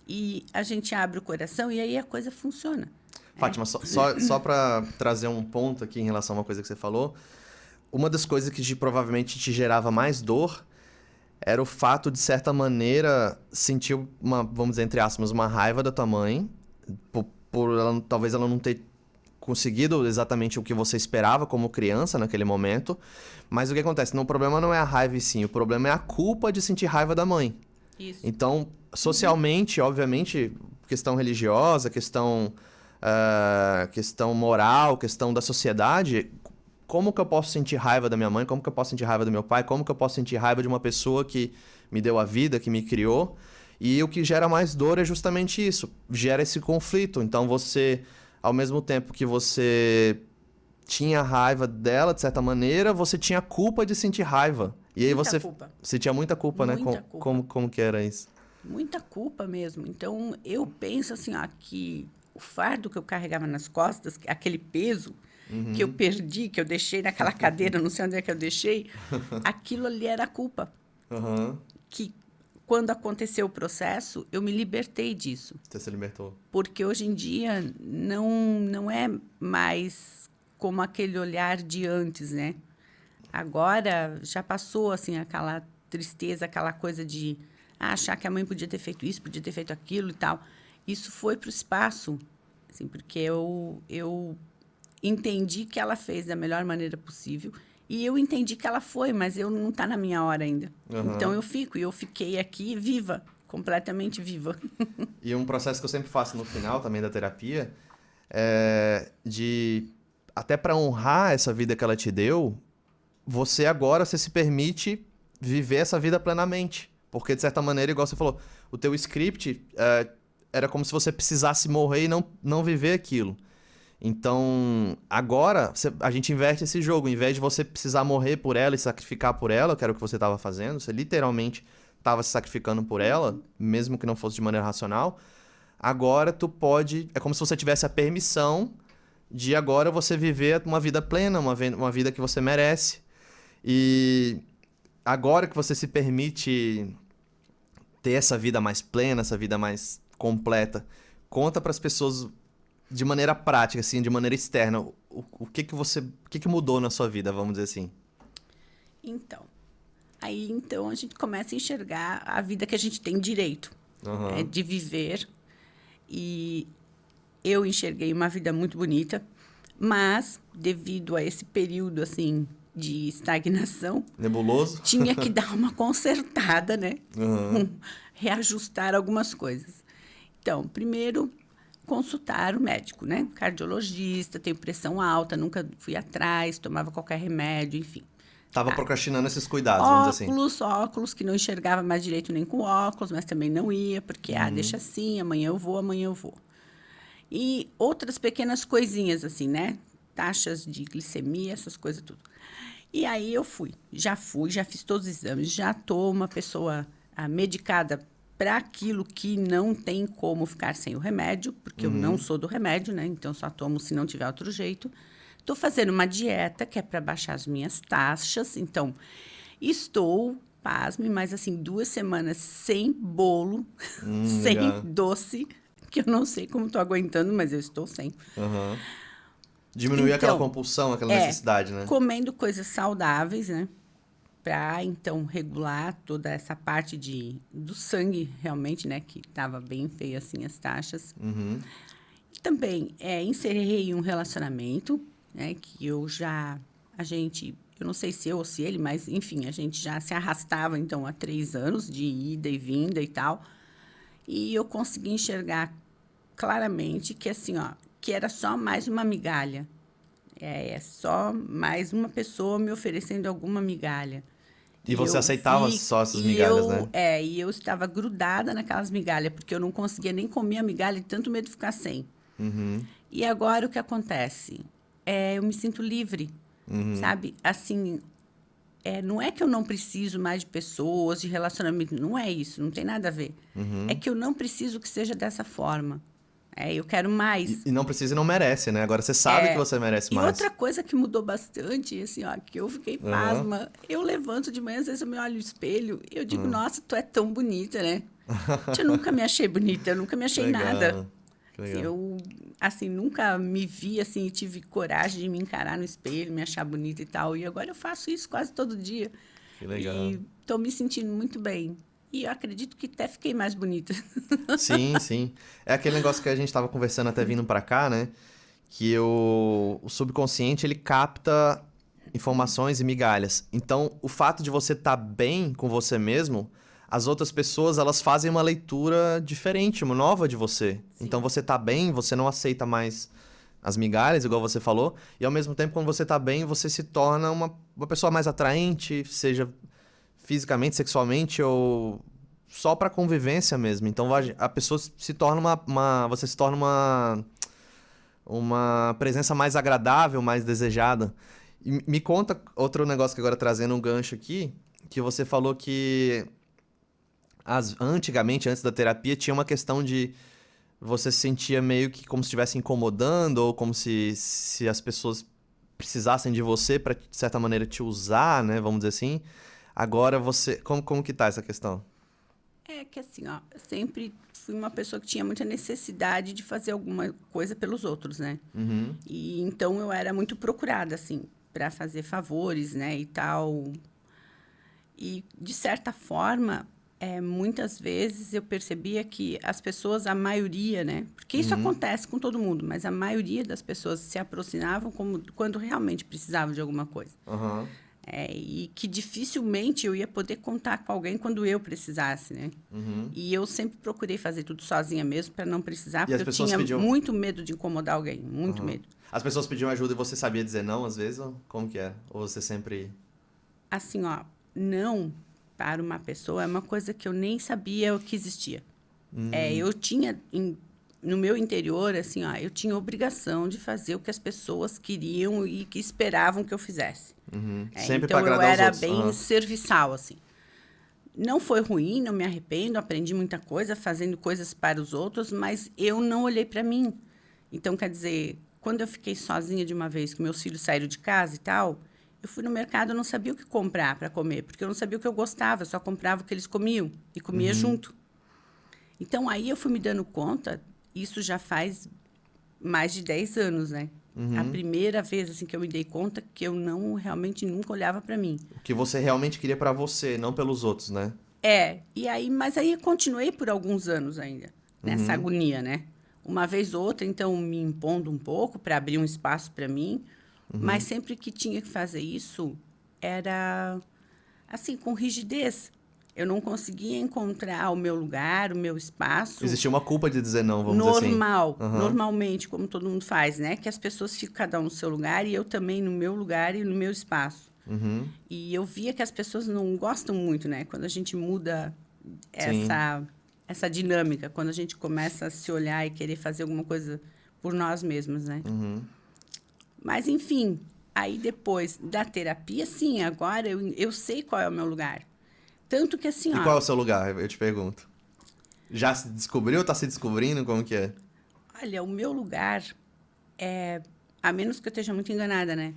E a gente abre o coração e aí a coisa funciona. Fátima, só para trazer um ponto aqui em relação a uma coisa que você falou, uma das coisas que provavelmente te gerava mais dor era o fato, de certa maneira, sentir uma, vamos dizer, entre aspas, uma raiva da tua mãe, por ela, talvez ela não ter conseguido exatamente o que você esperava como criança naquele momento, mas o que acontece? O problema não é a raiva e sim, o problema é a culpa de sentir raiva da mãe. Isso. Então, socialmente, obviamente, questão religiosa, questão moral, questão da sociedade, como que eu posso sentir raiva da minha mãe, como que eu posso sentir raiva do meu pai, como que eu posso sentir raiva de uma pessoa que me deu a vida, que me criou? E o que gera mais dor é justamente isso, gera esse conflito. Então, você, ao mesmo tempo que você tinha raiva dela, de certa maneira, você tinha culpa de sentir raiva. E aí você tinha muita culpa, né? Como que era isso? Muita culpa mesmo. Então, eu penso assim, ó, que o fardo que eu carregava nas costas, aquele peso que eu perdi, que eu deixei naquela cadeira, não sei onde é que eu deixei, aquilo ali era a culpa. Que quando aconteceu o processo, eu me libertei disso. Você se libertou. Porque hoje em dia não é mais como aquele olhar de antes, né? Agora já passou assim aquela tristeza, aquela coisa de achar que a mãe podia ter feito isso, podia ter feito aquilo e tal. Isso foi para o espaço, assim, porque eu entendi que ela fez da melhor maneira possível e eu entendi que ela foi, mas eu não está na minha hora ainda. Então eu fiquei aqui viva, completamente viva. E um processo que eu sempre faço no final também da terapia é de até para honrar essa vida que ela te deu, você se permite viver essa vida plenamente. Porque, de certa maneira, igual você falou, o teu script era como se você precisasse morrer e não viver aquilo. Então, agora, a gente inverte esse jogo. Em vez de você precisar morrer por ela e sacrificar por ela, que era o que você estava fazendo, você literalmente estava se sacrificando por ela, mesmo que não fosse de maneira racional, agora tu pode... É como se você tivesse a permissão de agora você viver uma vida plena, uma vida que você merece. E agora que você se permite ter essa vida mais plena, essa vida mais completa, conta para as pessoas de maneira prática, assim, de maneira externa, o que mudou na sua vida, vamos dizer assim? Então, a gente começa a enxergar a vida que a gente tem direito de viver. E eu enxerguei uma vida muito bonita, mas devido a esse período assim de estagnação, nebuloso, tinha que dar uma consertada, né? Reajustar algumas coisas. Então, primeiro, consultar o médico, né? Cardiologista, tenho pressão alta, nunca fui atrás, tomava qualquer remédio, enfim. Tava procrastinando esses cuidados, vamos dizer assim. Óculos, que não enxergava mais direito nem com óculos, mas também não ia, porque, deixa assim, amanhã eu vou. E outras pequenas coisinhas, assim, né? Taxas de glicemia, essas coisas tudo. E aí eu já fiz todos os exames, já estou uma pessoa medicada para aquilo que não tem como ficar sem o remédio, porque eu não sou do remédio, né? Então, só tomo se não tiver outro jeito. Estou fazendo uma dieta que é para baixar as minhas taxas. Então, estou, pasme, mas assim, 2 semanas sem bolo, sem Legal. doce, que eu não sei como estou aguentando, mas eu estou sem. Uhum. Diminuir aquela compulsão, aquela necessidade, né? Comendo coisas saudáveis, né? Para, então, regular toda essa parte do sangue, realmente, né? Que estava bem feio, assim, as taxas. Uhum. Também, encerrei um relacionamento, né? Que eu não sei se eu ou se ele, mas, enfim, a gente já se arrastava, então, há 3 anos de ida e vinda e tal. E eu consegui enxergar claramente que, assim, ó, que era só mais uma migalha. É só mais uma pessoa me oferecendo alguma migalha. E você aceitava só essas migalhas, né? E eu estava grudada naquelas migalhas, porque eu não conseguia nem comer a migalha, de tanto medo de ficar sem. E agora o que acontece? Eu me sinto livre, sabe? Assim, não é que eu não preciso mais de pessoas, de relacionamento, não é isso, não tem nada a ver. É que eu não preciso que seja dessa forma. Eu quero mais. E não precisa e não merece, né? Agora você sabe que você merece mais. E outra coisa que mudou bastante, assim, ó, que eu fiquei pasma, eu levanto de manhã, às vezes eu me olho no espelho e eu digo, nossa, tu é tão bonita, né? Eu nunca me achei bonita, eu nunca me achei Legal. nada. Que legal. Assim, eu, assim, nunca me vi, assim, e tive coragem de me encarar no espelho, me achar bonita e tal. E agora eu faço isso quase todo dia. Que legal. E estou me sentindo muito bem. E eu acredito que até fiquei mais bonita. Sim, sim. É aquele negócio que a gente tava conversando até vindo pra cá, né? Que o subconsciente, ele capta informações e migalhas. Então, o fato de você estar bem com você mesmo, as outras pessoas, elas fazem uma leitura diferente, uma nova de você. Sim. Então, você tá bem, você não aceita mais as migalhas, igual você falou, e ao mesmo tempo, quando você tá bem, você se torna uma pessoa mais atraente, seja fisicamente, sexualmente ou só pra convivência mesmo. Então, a pessoa se torna você se torna uma presença mais agradável, mais desejada. E me conta outro negócio que agora trazendo um gancho aqui, que você falou que antigamente, antes da terapia, tinha uma questão de você se sentia meio que como se estivesse incomodando ou como se as pessoas precisassem de você para, de certa maneira, te usar, né? Vamos dizer assim. Agora você... Como que tá essa questão? É que assim, ó, eu sempre fui uma pessoa que tinha muita necessidade de fazer alguma coisa pelos outros, né? E então eu era muito procurada, assim, para fazer favores, né, e tal. E, de certa forma, muitas vezes eu percebia que as pessoas, a maioria, né? Porque isso acontece com todo mundo, mas a maioria das pessoas se aproximavam quando realmente precisavam de alguma coisa. Aham. E que dificilmente eu ia poder contar com alguém quando eu precisasse, né? E eu sempre procurei fazer tudo sozinha mesmo para não precisar, E as porque eu pessoas tinha pediam... muito medo de incomodar alguém, muito medo. As pessoas pediam ajuda e você sabia dizer não, às vezes? Ou como que é? Ou você sempre... Assim, ó, não para uma pessoa é uma coisa que eu nem sabia que existia. Eu tinha no meu interior, assim, ó, eu tinha obrigação de fazer o que as pessoas queriam e que esperavam que eu fizesse. Sempre Então pra eu agradar os era outros. bem Aham. serviçal, assim. Não foi ruim, não me arrependo, aprendi muita coisa fazendo coisas para os outros, mas eu não olhei para mim. Então, quer dizer, quando eu fiquei sozinha de uma vez, que meus filhos saíram de casa e tal, eu fui no mercado, eu não sabia o que comprar para comer, porque eu não sabia o que eu gostava, eu só comprava o que eles comiam e comia junto. Então, aí eu fui me dando conta, isso já faz mais de 10 anos, né? A primeira vez assim que eu me dei conta que eu não realmente nunca olhava para mim. O que você realmente queria pra você, não pelos outros, né? Mas aí eu continuei por alguns anos ainda, nessa agonia, né? Uma vez ou outra, então, me impondo um pouco para abrir um espaço para mim, mas sempre que tinha que fazer isso, era assim, com rigidez. Eu não conseguia encontrar o meu lugar, o meu espaço. Existia uma culpa de dizer não, vamos dizer assim. Normal, Aham. normalmente, como todo mundo faz, né? Que as pessoas ficam cada um no seu lugar e eu também no meu lugar e no meu espaço. Uhum. E eu via que as pessoas não gostam muito, né? Quando a gente muda Sim. essa dinâmica, quando a gente começa a se olhar e querer fazer alguma coisa por nós mesmos, né? Uhum. Mas, enfim, aí depois da terapia, sim, agora eu sei qual é o meu lugar. Tanto que assim, E ó, qual é o seu lugar? Eu te pergunto. Já se descobriu? Tá se descobrindo? Como que é? olha, o meu lugar é, a menos que eu esteja muito enganada, né?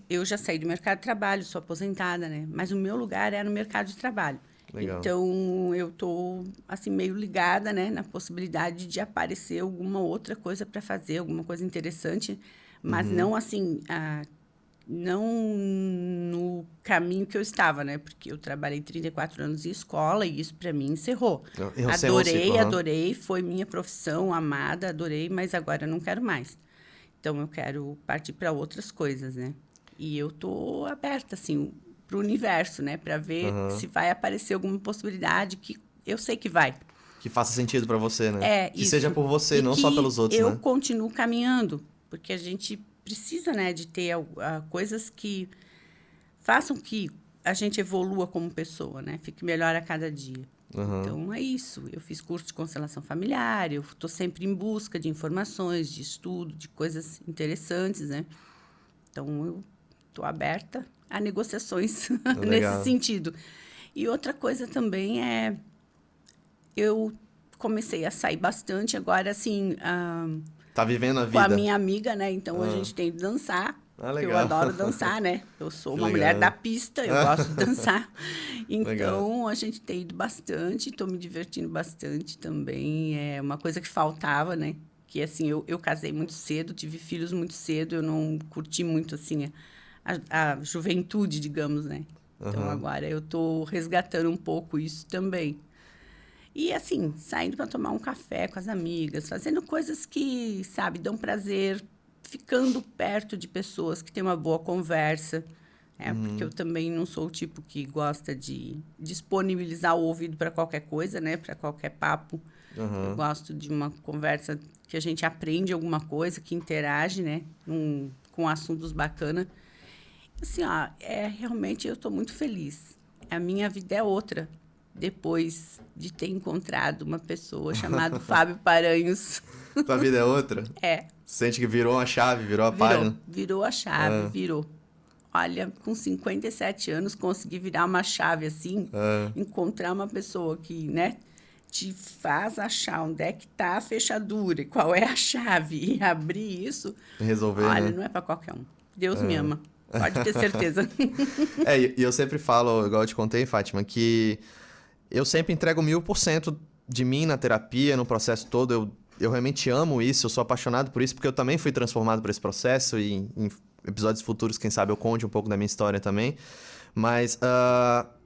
Eu já saí do mercado de trabalho, sou aposentada, né? Mas o meu lugar é no mercado de trabalho. Legal. Então, eu tô assim meio ligada, né, na possibilidade de aparecer alguma outra coisa para fazer, alguma coisa interessante, mas não assim, não no caminho que eu estava, né? Porque eu trabalhei 34 anos em escola e isso para mim encerrou. Encerrou o ciclo, Adorei, aham. adorei, foi minha profissão amada, adorei, mas agora eu não quero mais. Então eu quero partir para outras coisas, né? E eu tô aberta assim para o universo, né, para ver Aham. se vai aparecer alguma possibilidade que eu sei que vai. Que faça sentido pra você, né? É Que seja isso. por você, E não só que pelos outros, eu né? continuo caminhando, porque a gente precisa, né, de ter coisas que façam que a gente evolua como pessoa, né? Fique melhor a cada dia. Aham. Então, é isso. Eu fiz curso de constelação familiar, eu estou sempre em busca de informações, de estudo, de coisas interessantes, né? Então, eu estou aberta a negociações nesse Legal. sentido. E outra coisa também é, eu comecei a sair bastante agora, assim, Tá vivendo a com a vida. minha amiga, né? Então, a Ah, gente tem que dançar. Eu legal. adoro dançar, né? Eu sou Que uma mulher da legal. pista, eu gosto de dançar. Legal. Então, a gente tem ido bastante, estou me divertindo bastante também. É uma coisa que faltava, né? Que, assim, eu casei muito cedo, tive filhos muito cedo, eu não curti muito, assim, a juventude, digamos, né? Então, Aham. agora eu estou resgatando um pouco isso também. E, assim, saindo para tomar um café com as amigas, fazendo coisas que, sabe, dão prazer, ficando perto de pessoas que têm uma boa conversa. É, porque eu também não sou o tipo que gosta de disponibilizar o ouvido para qualquer coisa, né? Para qualquer papo. Eu Aham. gosto de uma conversa que a gente aprende alguma coisa, que interage, né? Com assuntos bacanas. Assim, ó, realmente eu estou muito feliz. A minha vida é outra depois de ter encontrado uma pessoa chamada Fábio Paranhos. Tua vida é outra? É, Sente que virou uma chave, virou a virou, página? virou a chave, Ah, virou. Olha, com 57 anos, consegui virar uma chave assim, ah. encontrar uma pessoa que, né, te faz achar onde é que tá a fechadura e qual é a chave e abrir isso. Resolver, Olha, né? não é para qualquer um. Deus me ama. Pode ter certeza. E eu sempre falo, igual eu te contei, Fátima, que eu sempre entrego 1000% de mim na terapia, no processo todo. Eu realmente amo isso, eu sou apaixonado por isso, porque eu também fui transformado por esse processo e em episódios futuros, quem sabe, eu conte um pouco da minha história também. Mas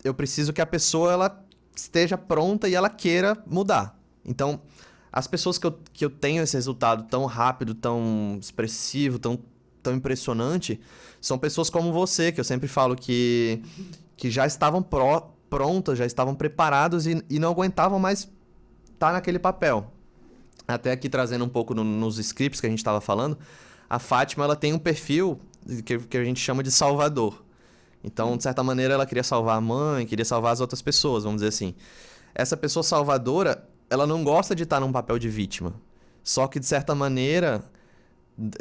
eu preciso que a pessoa ela esteja pronta e ela queira mudar. Então, as pessoas que eu tenho esse resultado tão rápido, tão expressivo, tão impressionante, são pessoas como você, que eu sempre falo que já estavam prontas, já estavam preparados e não aguentavam mais estar naquele papel. Até aqui trazendo um pouco nos scripts que a gente estava falando, a Fátima ela tem um perfil que a gente chama de salvador. Então, de certa maneira, ela queria salvar a mãe, queria salvar as outras pessoas, vamos dizer assim. Essa pessoa salvadora, ela não gosta de estar num papel de vítima. Só que, de certa maneira,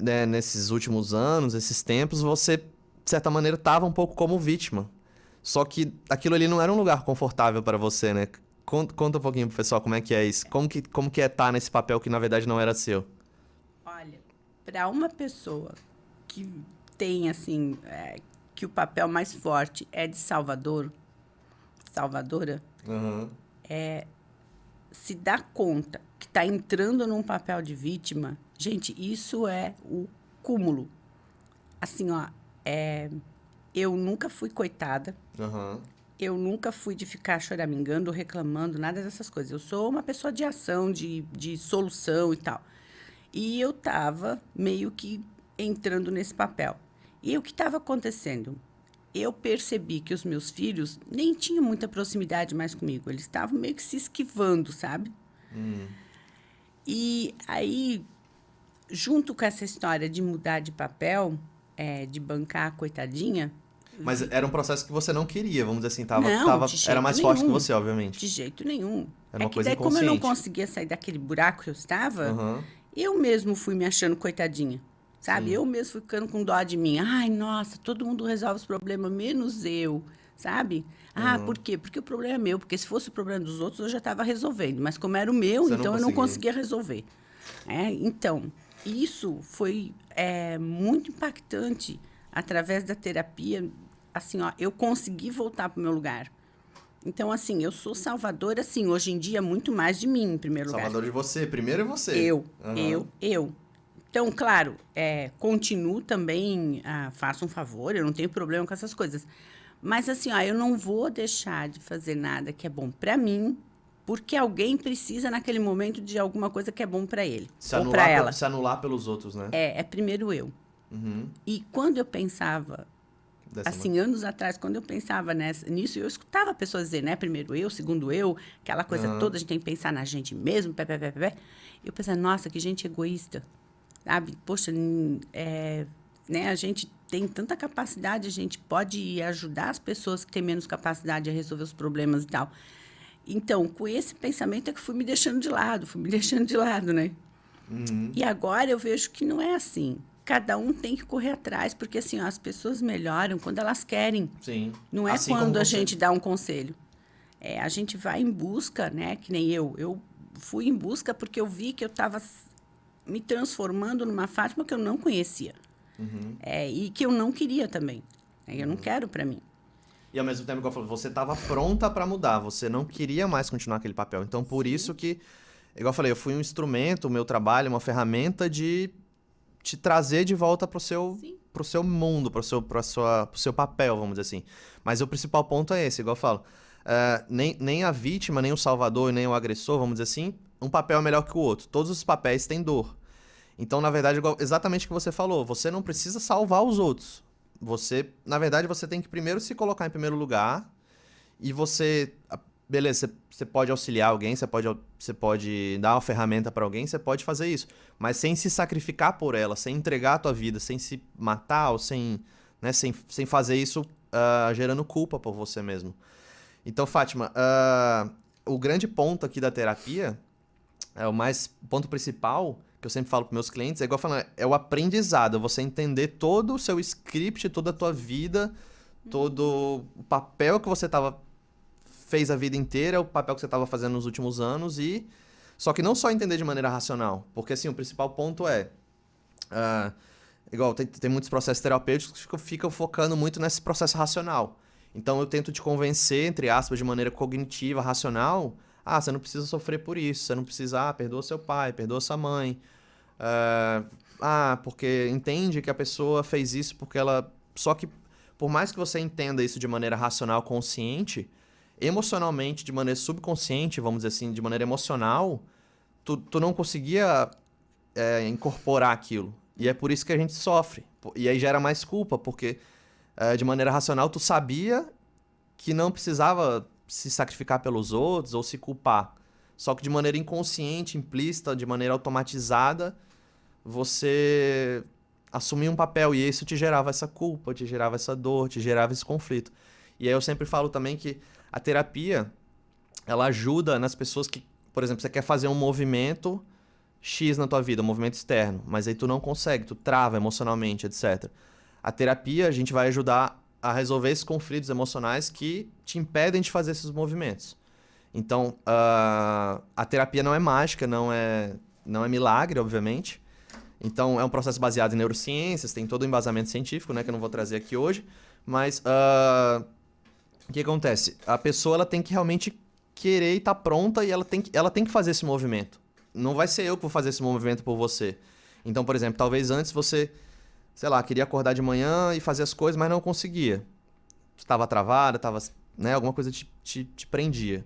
né, nesses últimos anos, esses tempos, você, de certa maneira, estava um pouco como vítima. Só que aquilo ali não era um lugar confortável para você, né? Conta um pouquinho pro pessoal como é que é isso. Como que é estar nesse papel que, na verdade, não era seu? Olha, para uma pessoa que tem, assim, que o papel mais forte é de salvadora, Aham. se dá conta que está entrando num papel de vítima, gente, isso é o cúmulo. Assim, ó, eu nunca fui coitada, Aham. eu nunca fui de ficar choramingando, reclamando, nada dessas coisas. Eu sou uma pessoa de ação, de solução e tal. E eu estava meio que entrando nesse papel. E o que estava acontecendo? eu percebi que os meus filhos nem tinham muita proximidade mais comigo. Eles estavam meio que se esquivando, sabe? E aí, junto com essa história de mudar de papel, de bancar a coitadinha... Mas era um processo que você não queria, vamos dizer assim, Não, de jeito era mais nenhum. forte que você, obviamente. De jeito nenhum. Era uma que coisa daí, como eu não inconsciente. conseguia sair daquele buraco que eu estava, Aham. eu mesmo fui me achando coitadinha, sabe? Sim. Eu mesmo fui ficando com dó de mim. Ai, nossa, todo mundo resolve os problemas, menos eu, sabe? Ah, por quê? Porque o problema é meu. Porque se fosse o problema dos outros, eu já estava resolvendo. Mas como era o meu, Você não então eu não conseguia. conseguia resolver. Então, isso foi muito impactante. Através da terapia, assim, ó, eu consegui voltar para o meu lugar. Então, assim, eu sou salvadora, assim, hoje em dia, muito mais de mim, em primeiro lugar. Salvador de você, primeiro é você. Eu. Aham. Então, claro, continuo também, faço um favor, eu não tenho problema com essas coisas. Mas, assim, ó, eu não vou deixar de fazer nada que é bom para mim, porque alguém precisa, naquele momento, de alguma coisa que é bom para ele ou para ela. Se anular pelos outros, né? É primeiro eu. E quando eu pensava, assim, anos atrás, quando eu pensava nisso, eu escutava pessoas dizer, né? Primeiro eu, segundo eu, aquela coisa toda, a gente tem que pensar na gente mesmo, pé. Eu pensava, nossa, que gente egoísta, sabe? Poxa, né? A gente tem tanta capacidade, a gente pode ajudar as pessoas que têm menos capacidade a resolver os problemas e tal. Então, com esse pensamento é que fui me deixando de lado, né? E agora eu vejo que não é assim. Cada um tem que correr atrás, porque assim, ó, as pessoas melhoram quando elas querem. Sim. Não é Assim quando como a você. gente dá um conselho. A gente vai em busca, né? Que nem eu. Eu fui em busca porque eu vi que eu estava me transformando numa Fátima que eu não conhecia. E que eu não queria também. Eu não quero para mim. E ao mesmo tempo que eu falo, você estava pronta para mudar, você não queria mais continuar aquele papel. Então, por isso que, igual eu falei, eu fui um instrumento, o meu trabalho, uma ferramenta de te trazer de volta pro seu mundo, pro seu papel, vamos dizer assim. Mas o principal ponto é esse, igual eu falo. Nem a vítima, nem o salvador, nem o agressor, vamos dizer assim, um papel é melhor que o outro. Todos os papéis têm dor. Então, na verdade, exatamente o que você falou, você não precisa salvar os outros. Na verdade, você tem que primeiro se colocar em primeiro lugar e beleza, você pode auxiliar alguém, você pode dar uma ferramenta para alguém, você pode fazer isso, mas sem se sacrificar por ela, sem entregar a tua vida, sem se matar ou sem fazer isso gerando culpa por você mesmo. Então, Fátima, o grande ponto aqui da terapia, o ponto principal que eu sempre falo para meus clientes, é igual falando, é o aprendizado, você entender todo o seu script, toda a tua vida, todo o papel que você fez a vida inteira, o papel que você estava fazendo nos últimos anos, só que não só entender de maneira racional, porque assim, o principal ponto igual tem muitos processos terapêuticos que ficam focando muito nesse processo racional. Então eu tento te convencer, entre aspas, de maneira cognitiva, racional, você não precisa sofrer por isso, você não precisa, perdoa seu pai, perdoa sua mãe, porque entende que a pessoa fez isso porque ela... Só que, por mais que você entenda isso de maneira racional, consciente, emocionalmente, de maneira subconsciente, vamos dizer assim, de maneira emocional, tu não conseguia incorporar aquilo. E é por isso que a gente sofre. E aí gera mais culpa, porque de maneira racional tu sabia que não precisava se sacrificar pelos outros ou se culpar. Só que de maneira inconsciente, implícita, de maneira automatizada, você assumia um papel e isso te gerava essa culpa, te gerava essa dor, te gerava esse conflito. E aí eu sempre falo também que a terapia, ela ajuda nas pessoas que, por exemplo, você quer fazer um movimento X na tua vida, um movimento externo, mas aí tu não consegue, tu trava emocionalmente, etc. A terapia, a gente vai ajudar a resolver esses conflitos emocionais que te impedem de fazer esses movimentos. Então, a terapia não é mágica, não é milagre, obviamente. Então, é um processo baseado em neurociências, tem todo o embasamento científico, né, que eu não vou trazer aqui hoje, mas o que acontece? A pessoa ela tem que realmente querer e estar pronta e ela tem que fazer esse movimento. Não vai ser eu que vou fazer esse movimento por você. Então, por exemplo, talvez antes você, sei lá, queria acordar de manhã e fazer as coisas, mas não conseguia. Estava travada, alguma coisa te prendia.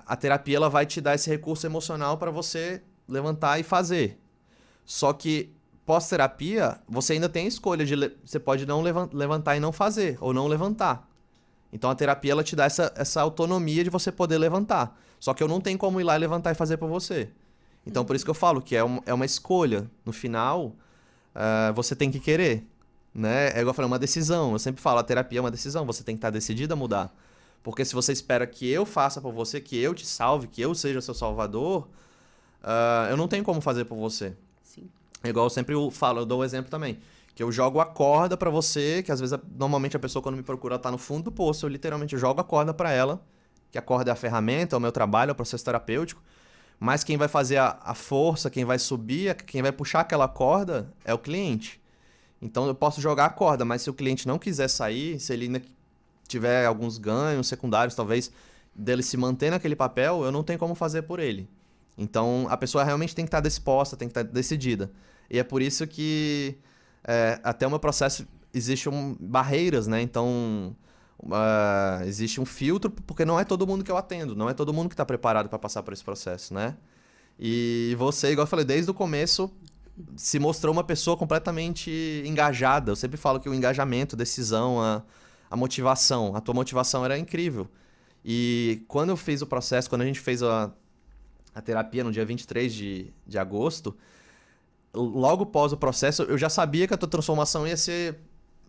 A terapia ela vai te dar esse recurso emocional para você levantar e fazer. Só que pós-terapia, você ainda tem a escolha de... Você pode não levantar e não fazer, ou não levantar. Então, a terapia, ela te dá essa autonomia de você poder levantar. Só que eu não tenho como ir lá e levantar e fazer por você. Então, por isso que eu falo que é uma escolha. No final, você tem que querer, né? É igual eu falei, uma decisão. Eu sempre falo, a terapia é uma decisão. Você tem que estar decidido a mudar. Porque se você espera que eu faça por você, que eu te salve, que eu seja seu salvador, eu não tenho como fazer por você. Sim. É igual eu sempre falo, eu dou um exemplo também. Que eu jogo a corda pra você, que às vezes, normalmente a pessoa quando me procura, ela tá no fundo do poço. Eu literalmente jogo a corda pra ela, que a corda é a ferramenta, é o meu trabalho, é o processo terapêutico. Mas quem vai fazer a força, quem vai subir, quem vai puxar aquela corda é o cliente. Então eu posso jogar a corda, mas se o cliente não quiser sair, se ele ainda tiver alguns ganhos secundários, talvez, dele se manter naquele papel, eu não tenho como fazer por ele. Então a pessoa realmente tem que estar disposta, tem que estar decidida. E é por isso que até o meu processo existem barreiras, né? Então existe um filtro, porque não é todo mundo que eu atendo, não é todo mundo que está preparado para passar por esse processo, né? E você, igual eu falei, desde o começo se mostrou uma pessoa completamente engajada. Eu sempre falo que o engajamento, a decisão, a motivação, a tua motivação era incrível. E quando eu fiz o processo, quando a gente fez a terapia no dia 23 de agosto, logo após o processo, eu já sabia que a tua transformação ia ser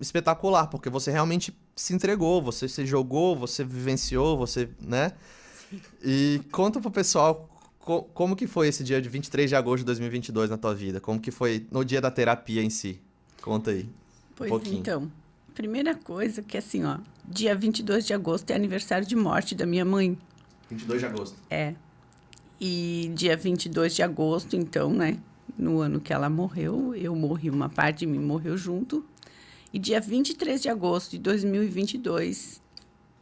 espetacular, porque você realmente se entregou, você se jogou, você vivenciou, você, né? E conta pro pessoal como que foi esse dia de 23 de agosto de 2022 na tua vida? Como que foi no dia da terapia em si? Conta aí. Pois pouquinho. então, primeira coisa que assim, ó, dia 22 de agosto é aniversário de morte da minha mãe. 22 de agosto. É. E dia 22 de agosto, então, né, no ano que ela morreu, eu morri, uma parte de mim morreu junto. E dia 23 de agosto de 2022,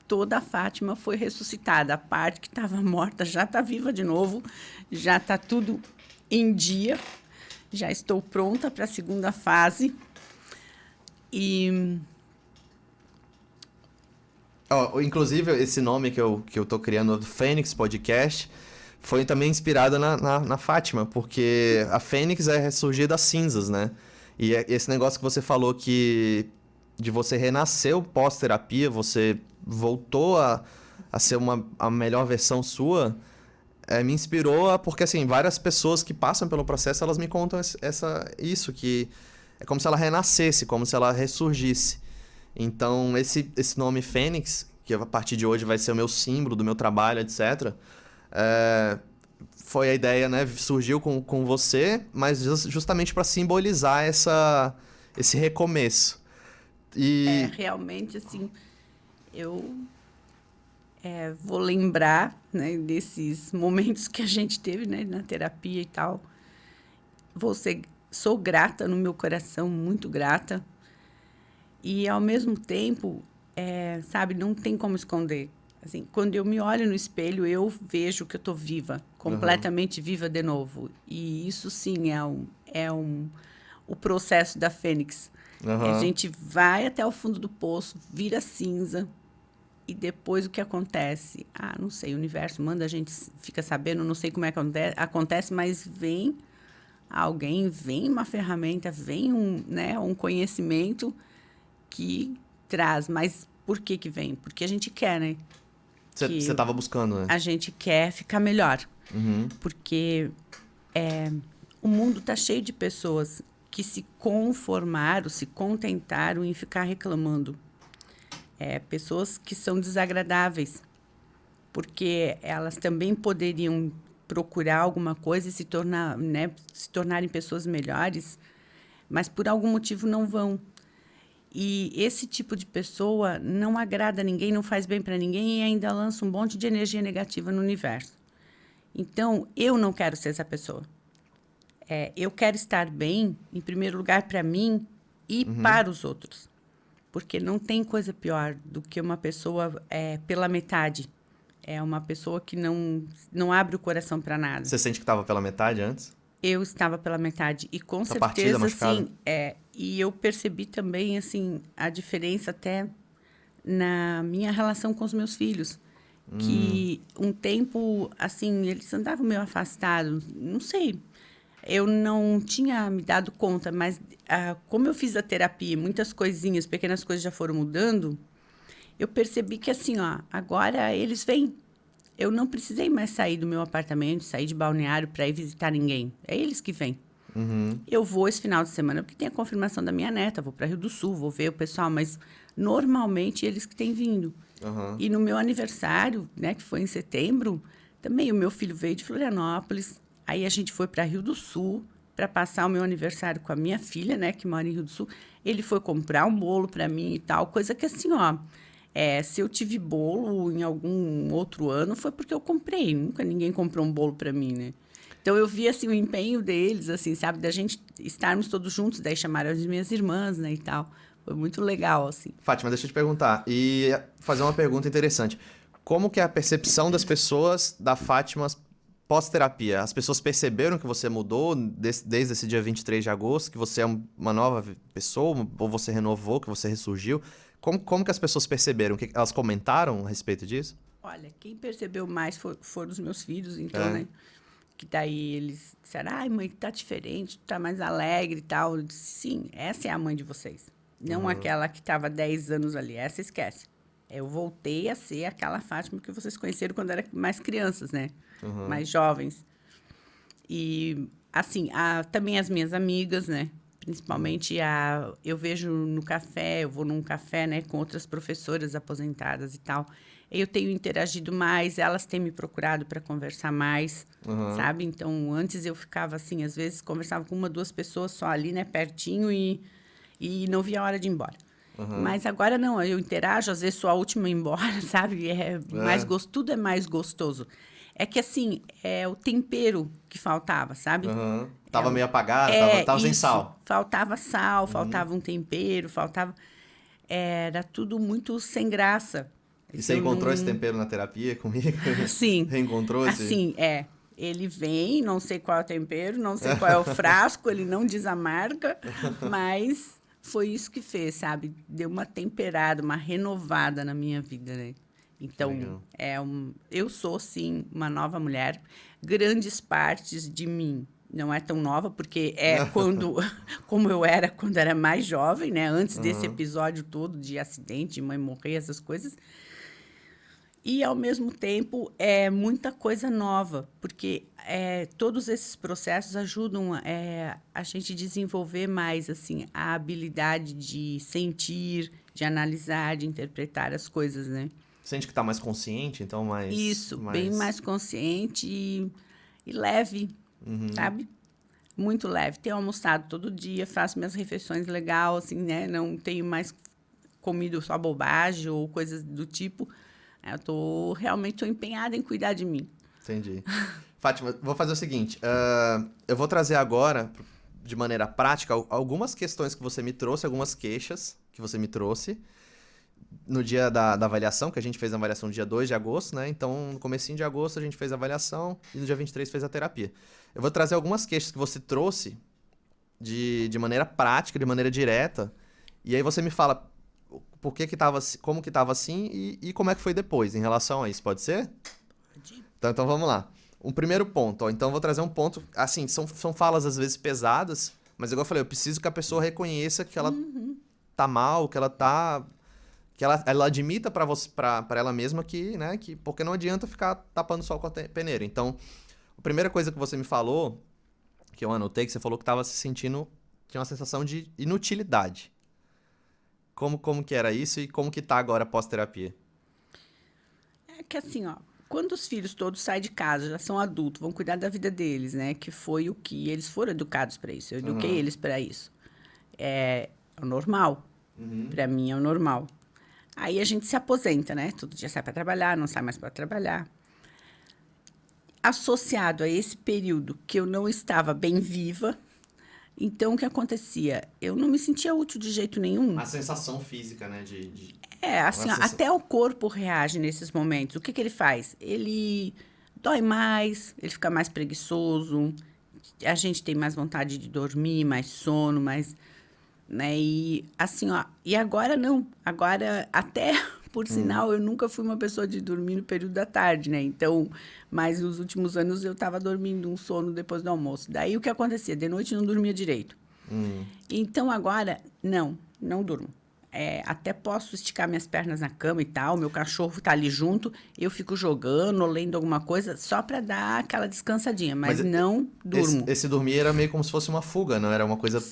toda a Fátima foi ressuscitada. A parte que estava morta já está viva de novo, já está tudo em dia. Já estou pronta para a segunda fase. E Inclusive, esse nome que eu tô criando, do Fênix Podcast, foi também inspirado na Fátima, porque a Fênix é ressurgir das cinzas, né? E esse negócio que você falou que de você renasceu pós-terapia, você voltou a ser a melhor versão sua, me inspirou porque, assim, várias pessoas que passam pelo processo, elas me contam isso, que é como se ela renascesse, como se ela ressurgisse. Então, esse nome Fênix, que a partir de hoje vai ser o meu símbolo do meu trabalho, etc., foi a ideia, né? Surgiu com você, mas justamente para simbolizar esse recomeço. E realmente, assim, eu vou lembrar, né, desses momentos que a gente teve, né, na terapia e tal. Sou grata no meu coração, muito grata. E, ao mesmo tempo, sabe, não tem como esconder. Assim, quando eu me olho no espelho, eu vejo que eu estou viva, completamente viva de novo. E isso, sim, o processo da Fênix. A gente vai até o fundo do poço, vira cinza, e depois o que acontece? Não sei, o universo manda, a gente fica sabendo, não sei como é que acontece, mas vem alguém, vem uma ferramenta, vem um conhecimento que traz. Mas por que vem? Porque a gente quer, né? você estava buscando, né? A gente quer ficar melhor. Porque o mundo está cheio de pessoas que se conformaram, se contentaram em ficar reclamando. Pessoas que são desagradáveis, porque elas também poderiam procurar alguma coisa e se tornarem pessoas melhores, mas por algum motivo não vão. E esse tipo de pessoa não agrada a ninguém, não faz bem para ninguém e ainda lança um monte de energia negativa no universo. Então, eu não quero ser essa pessoa. Eu quero estar bem, em primeiro lugar, para mim e para os outros. Porque não tem coisa pior do que uma pessoa pela metade. É uma pessoa que não abre o coração para nada. Você sente que estava pela metade antes? Eu estava pela metade. E com Essa partida certeza, machucada? assim, e eu percebi também, assim, a diferença até na minha relação com os meus filhos. Que um tempo, assim, eles andavam meio afastados. Não sei. Eu não tinha me dado conta, mas como eu fiz a terapia, muitas coisinhas, pequenas coisas já foram mudando, eu percebi que assim, ó, agora eles vêm. Eu não precisei mais sair do meu apartamento, sair de Balneário para ir visitar ninguém. É eles que vêm. Uhum. Eu vou esse final de semana porque tem a confirmação da minha neta, vou para Rio do Sul, vou ver o pessoal, mas normalmente eles que têm vindo. Uhum. E no meu aniversário, né, que foi em setembro, também o meu filho veio de Florianópolis. Aí a gente foi para Rio do Sul para passar o meu aniversário com a minha filha, né, que mora em Rio do Sul. Ele foi comprar um bolo para mim e tal, coisa que assim, ó, se eu tive bolo em algum outro ano foi porque eu comprei. Nunca ninguém comprou um bolo para mim, né? Então eu vi assim o empenho deles, assim, sabe, da gente estarmos todos juntos, daí chamaram as minhas irmãs, né, e tal. Foi muito legal, assim. Fátima, deixa eu te perguntar e fazer uma pergunta interessante. Como que é a percepção das pessoas da Fátima pós-terapia? As pessoas perceberam que você mudou desde esse dia 23 de agosto, que você é uma nova pessoa, ou você renovou, que você ressurgiu? Como que as pessoas perceberam? Elas comentaram a respeito disso? Olha, quem percebeu mais foram os meus filhos, então, É. né? Que daí eles disseram, ai, mãe, tá diferente, tá mais alegre e tal. Eu disse, sim, essa é a mãe de vocês. Não aquela que estava 10 anos ali, essa esquece. Eu voltei a ser aquela Fátima que vocês conheceram quando eram mais crianças, né? Mais jovens. E, assim, também as minhas amigas, né? Principalmente eu vejo no café, eu vou num café, né, com outras professoras aposentadas e tal. Eu tenho interagido mais, elas têm me procurado para conversar mais, sabe? Então, antes eu ficava assim, às vezes conversava com uma, duas pessoas só ali, né, pertinho e não via a hora de ir embora. Mas agora não, eu interajo, às vezes sou a última a ir embora, sabe? É. Tudo é mais gostoso. É que assim, é o tempero que faltava, sabe? Uhum. É, Tava o- meio apagada, tava sem isso. sal. Faltava sal, faltava um tempero, faltava. Era tudo muito sem graça. E Isso você eu encontrou esse não. tempero na terapia comigo? Assim, Reencontrou esse? assim, Ele vem, não sei qual é o tempero, não sei qual é o frasco, ele não diz a marca, mas foi isso que fez, sabe? Deu uma temperada, uma renovada na minha vida, né? Que Então, legal. eu sou, sim, uma nova mulher. Grandes partes de mim não é tão nova, porque como eu era quando era mais jovem, né? Antes desse Uhum. episódio todo de acidente, de mãe morrer, essas coisas. E, ao mesmo tempo, é muita coisa nova, porque todos esses processos ajudam a gente desenvolver mais assim, a habilidade de sentir, de analisar, de interpretar as coisas, né? Sente que tá mais consciente, então mais, Isso, bem mais... mais consciente e leve, sabe? Muito leve. Tenho almoçado todo dia, faço minhas refeições legal, assim, né? Não tenho mais comido só bobagem ou coisas do tipo. Realmente tô empenhada em cuidar de mim. Entendi. Fátima, vou fazer o seguinte. Eu vou trazer agora, de maneira prática, algumas questões que você me trouxe, algumas queixas que você me trouxe no dia da avaliação, que a gente fez a avaliação no dia 2 de agosto, né? Então, no comecinho de agosto a gente fez a avaliação e no dia 23 fez a terapia. Eu vou trazer algumas queixas que você trouxe de maneira prática, de maneira direta, e aí você me fala por que que tava, como que tava assim e como é que foi depois em relação a isso, pode ser? Então vamos lá. Um primeiro ponto, ó, então eu vou trazer um ponto, assim, são falas às vezes pesadas, mas igual eu falei, eu preciso que a pessoa reconheça que ela tá mal, que ela tá... Que ela admita pra você, para ela mesma que, né, que porque não adianta ficar tapando sol com a peneira. Então, a primeira coisa que você me falou, que eu anotei, que você falou que tava se sentindo, tinha uma sensação de inutilidade. Como que era isso e como que tá agora pós-terapia? É que assim, ó, quando os filhos todos saem de casa, já são adultos, vão cuidar da vida deles, né? Que foi o que eles foram educados para isso. Eu eduquei Aham. eles para isso. É o normal. Para mim é o normal. Aí a gente se aposenta, né? Todo dia sai para trabalhar, não sai mais para trabalhar. Associado a esse período que eu não estava bem viva, então o que acontecia? Eu não me sentia útil de jeito nenhum. A sensação física, né, uma Assim, ó, sensa- até o corpo reage nesses momentos. O que que ele faz? Ele dói mais, ele fica mais preguiçoso, a gente tem mais vontade de dormir, mais sono, mais, né? E assim, ó, e agora não. Agora até Por sinal, eu nunca fui uma pessoa de dormir no período da tarde, né? Então, mas nos últimos anos eu estava dormindo um sono depois do almoço. Daí o que acontecia? De noite eu não dormia direito. Então agora, não durmo. Até posso esticar minhas pernas na cama e tal, meu cachorro tá ali junto, eu fico jogando, ou lendo alguma coisa, só para dar aquela descansadinha, mas não durmo. Esse dormir era meio como se fosse uma fuga, não? Era uma coisa Sim,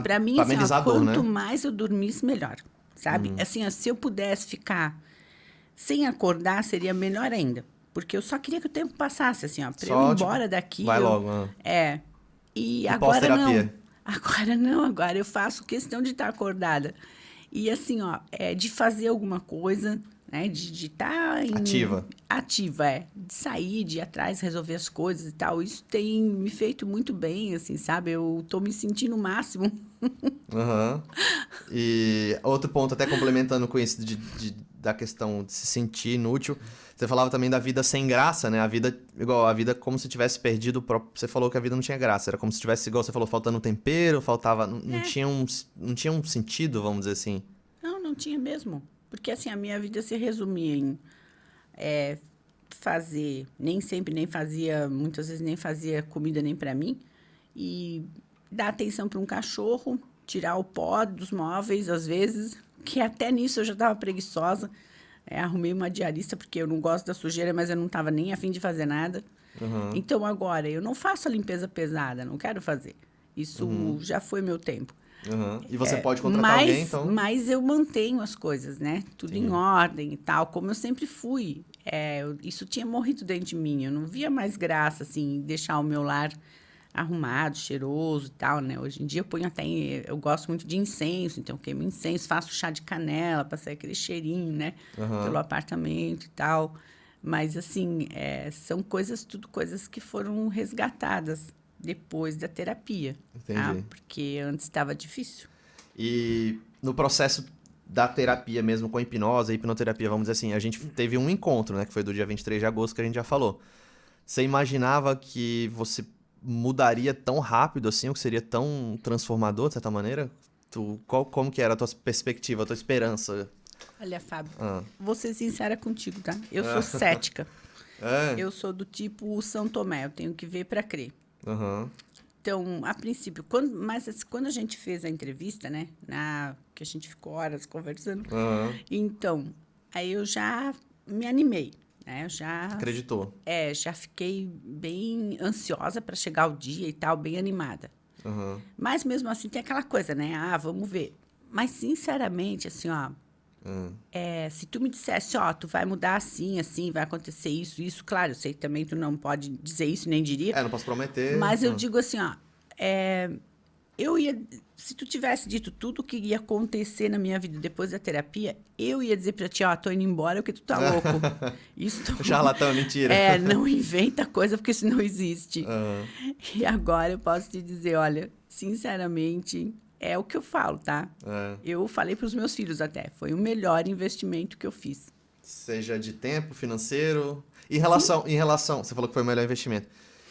para mim, assim, amenizar a dor, né? quanto mais eu dormisse, melhor, sabe? Assim, ó, se eu pudesse ficar sem acordar, seria melhor ainda, porque eu só queria que o tempo passasse, assim, ó, para eu ir embora daqui. Vai logo. E agora não. Agora eu faço questão de estar acordada. E assim, ó, de fazer alguma coisa, né? De estar ativa, de sair, de ir atrás, resolver as coisas e tal. Isso tem me feito muito bem, assim, sabe? Eu tô me sentindo o máximo. E outro ponto, até complementando com isso da questão de se sentir inútil, você falava também da vida sem graça, né? A vida como se tivesse perdido o próprio... Você falou que a vida não tinha graça, era como se tivesse, igual você falou, faltando tempero, faltava... Não tinha um sentido, vamos dizer assim. Não tinha mesmo. Porque, assim, a minha vida se resumia em fazer... muitas vezes nem fazia comida nem para mim. E dar atenção para um cachorro, tirar o pó dos móveis, às vezes, que até nisso eu já estava preguiçosa. Arrumei uma diarista, porque eu não gosto da sujeira, mas eu não estava nem a fim de fazer nada. Então, agora, eu não faço a limpeza pesada, não quero fazer. Isso já foi meu tempo. E você pode contratar alguém, então? Mas eu mantenho as coisas, né? Tudo em ordem e tal, como eu sempre fui. Isso tinha morrido dentro de mim. Eu não via mais graça, assim, em deixar o meu lar arrumado, cheiroso e tal, né? Hoje em dia eu gosto muito de incenso, então eu queimo incenso, faço chá de canela para sair aquele cheirinho, né? Pelo apartamento e tal. Mas, assim, são tudo coisas que foram resgatadas depois da terapia. Entendi. Porque antes estava difícil. E no processo da terapia mesmo, com a hipnose, a hipnoterapia, vamos dizer assim, a gente teve um encontro, né? Que foi do dia 23 de agosto, que a gente já falou. Você imaginava que você mudaria tão rápido assim, ou que seria tão transformador, de certa maneira? Como que era a tua perspectiva, a tua esperança? Olha, Fábio, vou ser sincera contigo, tá? Eu sou cética. Eu sou do tipo São Tomé, eu tenho que ver para crer. Então, a princípio, quando a gente fez a entrevista, né? Que a gente ficou horas conversando, então, aí eu já me animei. Acreditou. Já fiquei bem ansiosa para chegar o dia e tal, bem animada. Mas mesmo assim tem aquela coisa, né? Vamos ver. Mas sinceramente, assim, ó, se tu me dissesse, ó, tu vai mudar assim, vai acontecer isso, claro, eu sei que também tu não pode dizer isso, nem diria. Não posso prometer. Mas eu digo assim, ó, se tu tivesse dito tudo o que ia acontecer na minha vida depois da terapia, eu ia dizer pra ti, ó, tô indo embora porque tu tá louco. Isso Charlatão, mentira. Não inventa coisa porque isso não existe. E agora eu posso te dizer, olha, sinceramente, é o que eu falo, tá? Eu falei pros meus filhos até, foi o melhor investimento que eu fiz. Seja de tempo, financeiro. Em relação, você falou que foi o melhor investimento.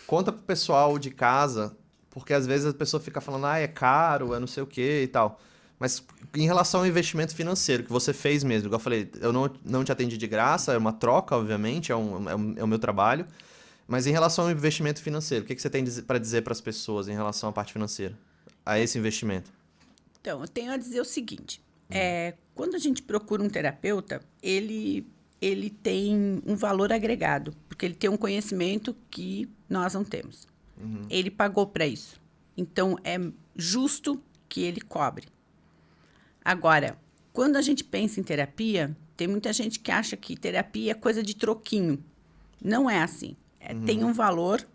Conta pro pessoal de casa, porque às vezes a pessoa fica falando, é caro, é não sei o que e tal. Mas em relação ao investimento financeiro, que você fez mesmo, igual eu falei, eu não te atendi de graça, é uma troca, obviamente, é o meu trabalho. Mas em relação ao investimento financeiro, o que você tem para dizer para as pessoas em relação à parte financeira, a esse investimento? Então, eu tenho a dizer o seguinte, quando a gente procura um terapeuta, ele tem um valor agregado, porque ele tem um conhecimento que nós não temos. Ele pagou para isso. Então, é justo que ele cobre. Agora, quando a gente pensa em terapia, tem muita gente que acha que terapia é coisa de troquinho. Não é assim. Tem um valor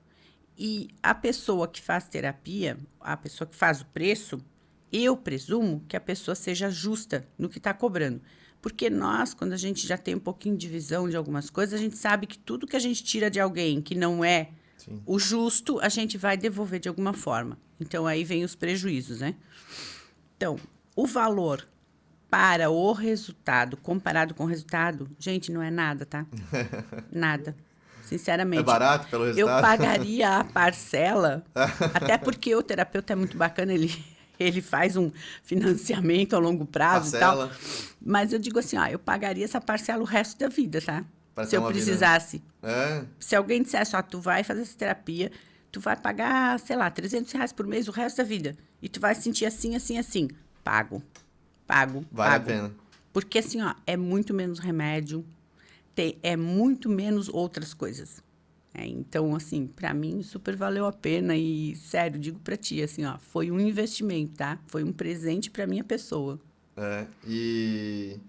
e a pessoa que faz terapia, a pessoa que faz o preço, eu presumo que a pessoa seja justa no que está cobrando. Porque nós, quando a gente já tem um pouquinho de visão de algumas coisas, a gente sabe que tudo que a gente tira de alguém que não é o justo, a gente vai devolver de alguma forma. Então, aí vem os prejuízos, né? Então, o valor para o resultado, comparado com o resultado, gente, não é nada, tá? Nada. Sinceramente. É barato pelo resultado? Eu pagaria a parcela, até porque o terapeuta é muito bacana, ele faz um financiamento a longo prazo Parcela. e tal. Mas eu digo assim, ó, eu pagaria essa parcela o resto da vida, tá? Pra Se ter eu uma vida. precisasse. É, Se alguém dissesse, ó, tu vai fazer essa terapia, tu vai pagar, sei lá, R$ 300 por mês o resto da vida. E tu vai se sentir assim, assim, assim. Pago. Pago. vale a pago. pena. Porque assim, ó, é muito menos remédio, é muito menos outras coisas. Então, assim, para mim, super valeu a pena e, sério, digo para ti, assim, ó, foi um investimento, tá? Foi um presente para minha pessoa. É, e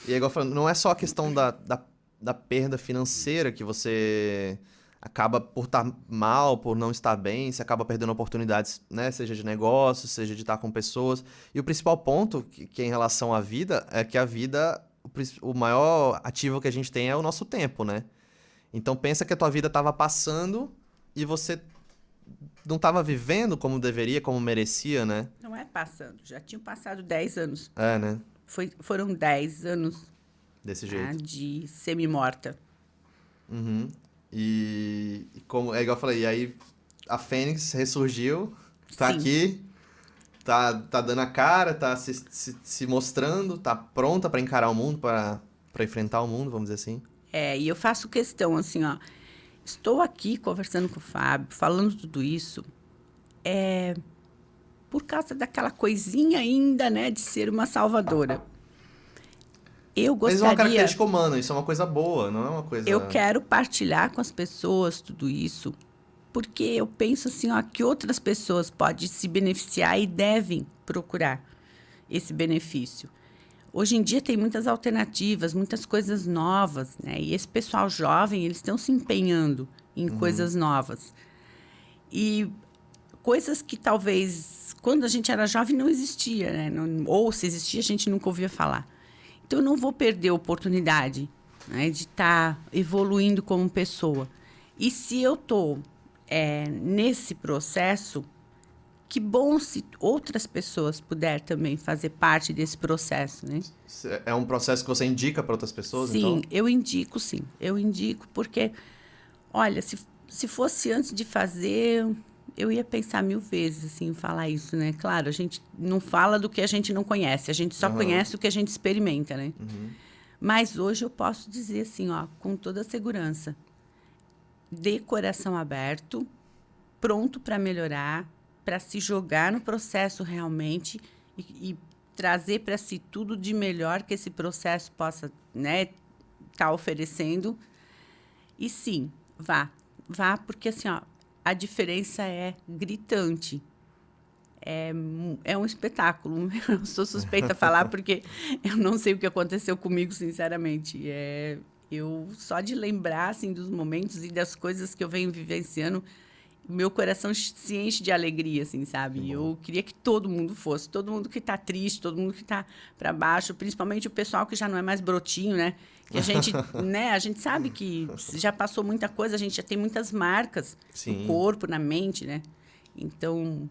é igual falando, não é só a questão da perda financeira que você acaba por estar mal, por não estar bem, você acaba perdendo oportunidades, né? Seja de negócio, seja de estar com pessoas. E o principal ponto, que é em relação à vida, é que a vida, o maior ativo que a gente tem é o nosso tempo, né? Então pensa que a tua vida estava passando e você não estava vivendo como deveria, como merecia, né? Não é passando, já tinham passado 10 anos. É, né? Foram 10 anos, Desse tá, jeito. de semi-morta. Uhum. E como é igual eu falei, e aí a Fênix ressurgiu, tá Sim. aqui, tá dando a cara, tá se mostrando, tá pronta para encarar o mundo, para enfrentar o mundo, vamos dizer assim. E eu faço questão, assim, ó, estou aqui conversando com o Fábio, falando tudo isso, por causa daquela coisinha ainda, né, de ser uma salvadora. Eu Mas é uma gostaria, característica humana, isso é uma coisa boa, não é uma coisa. eu quero partilhar com as pessoas tudo isso, porque eu penso assim, ó, que outras pessoas podem se beneficiar e devem procurar esse benefício. Hoje em dia tem muitas alternativas, muitas coisas novas, né? E esse pessoal jovem, eles estão se empenhando em coisas novas. E coisas que talvez, quando a gente era jovem, não existia, né? Ou se existia, a gente nunca ouvia falar. Então, eu não vou perder a oportunidade, né, de estar evoluindo como pessoa. E se eu estou nesse processo, que bom se outras pessoas puderem também fazer parte desse processo, né? É um processo que você indica para outras pessoas, Sim, então? eu indico, sim. Eu indico porque, olha, se fosse antes de fazer, eu ia pensar 1000 vezes, assim, em falar isso, né? Claro, a gente não fala do que a gente não conhece, a gente só Aham. conhece o que a gente experimenta, né? Mas hoje eu posso dizer assim, ó, com toda segurança, de coração aberto, pronto para melhorar, para se jogar no processo realmente e trazer para si tudo de melhor que esse processo possa, né, tá oferecendo. E sim, vá, porque assim, ó, a diferença é gritante. É um espetáculo. Eu sou suspeita a falar porque eu não sei o que aconteceu comigo, sinceramente. Eu só de lembrar assim dos momentos e das coisas que eu venho vivenciando, meu coração se enche de alegria, assim, sabe? E eu queria que todo mundo fosse, todo mundo que está triste, todo mundo que está para baixo, principalmente o pessoal que já não é mais brotinho, né? Que a gente, né? A gente sabe que já passou muita coisa, a gente já tem muitas marcas no Sim. corpo, na mente, né? Então,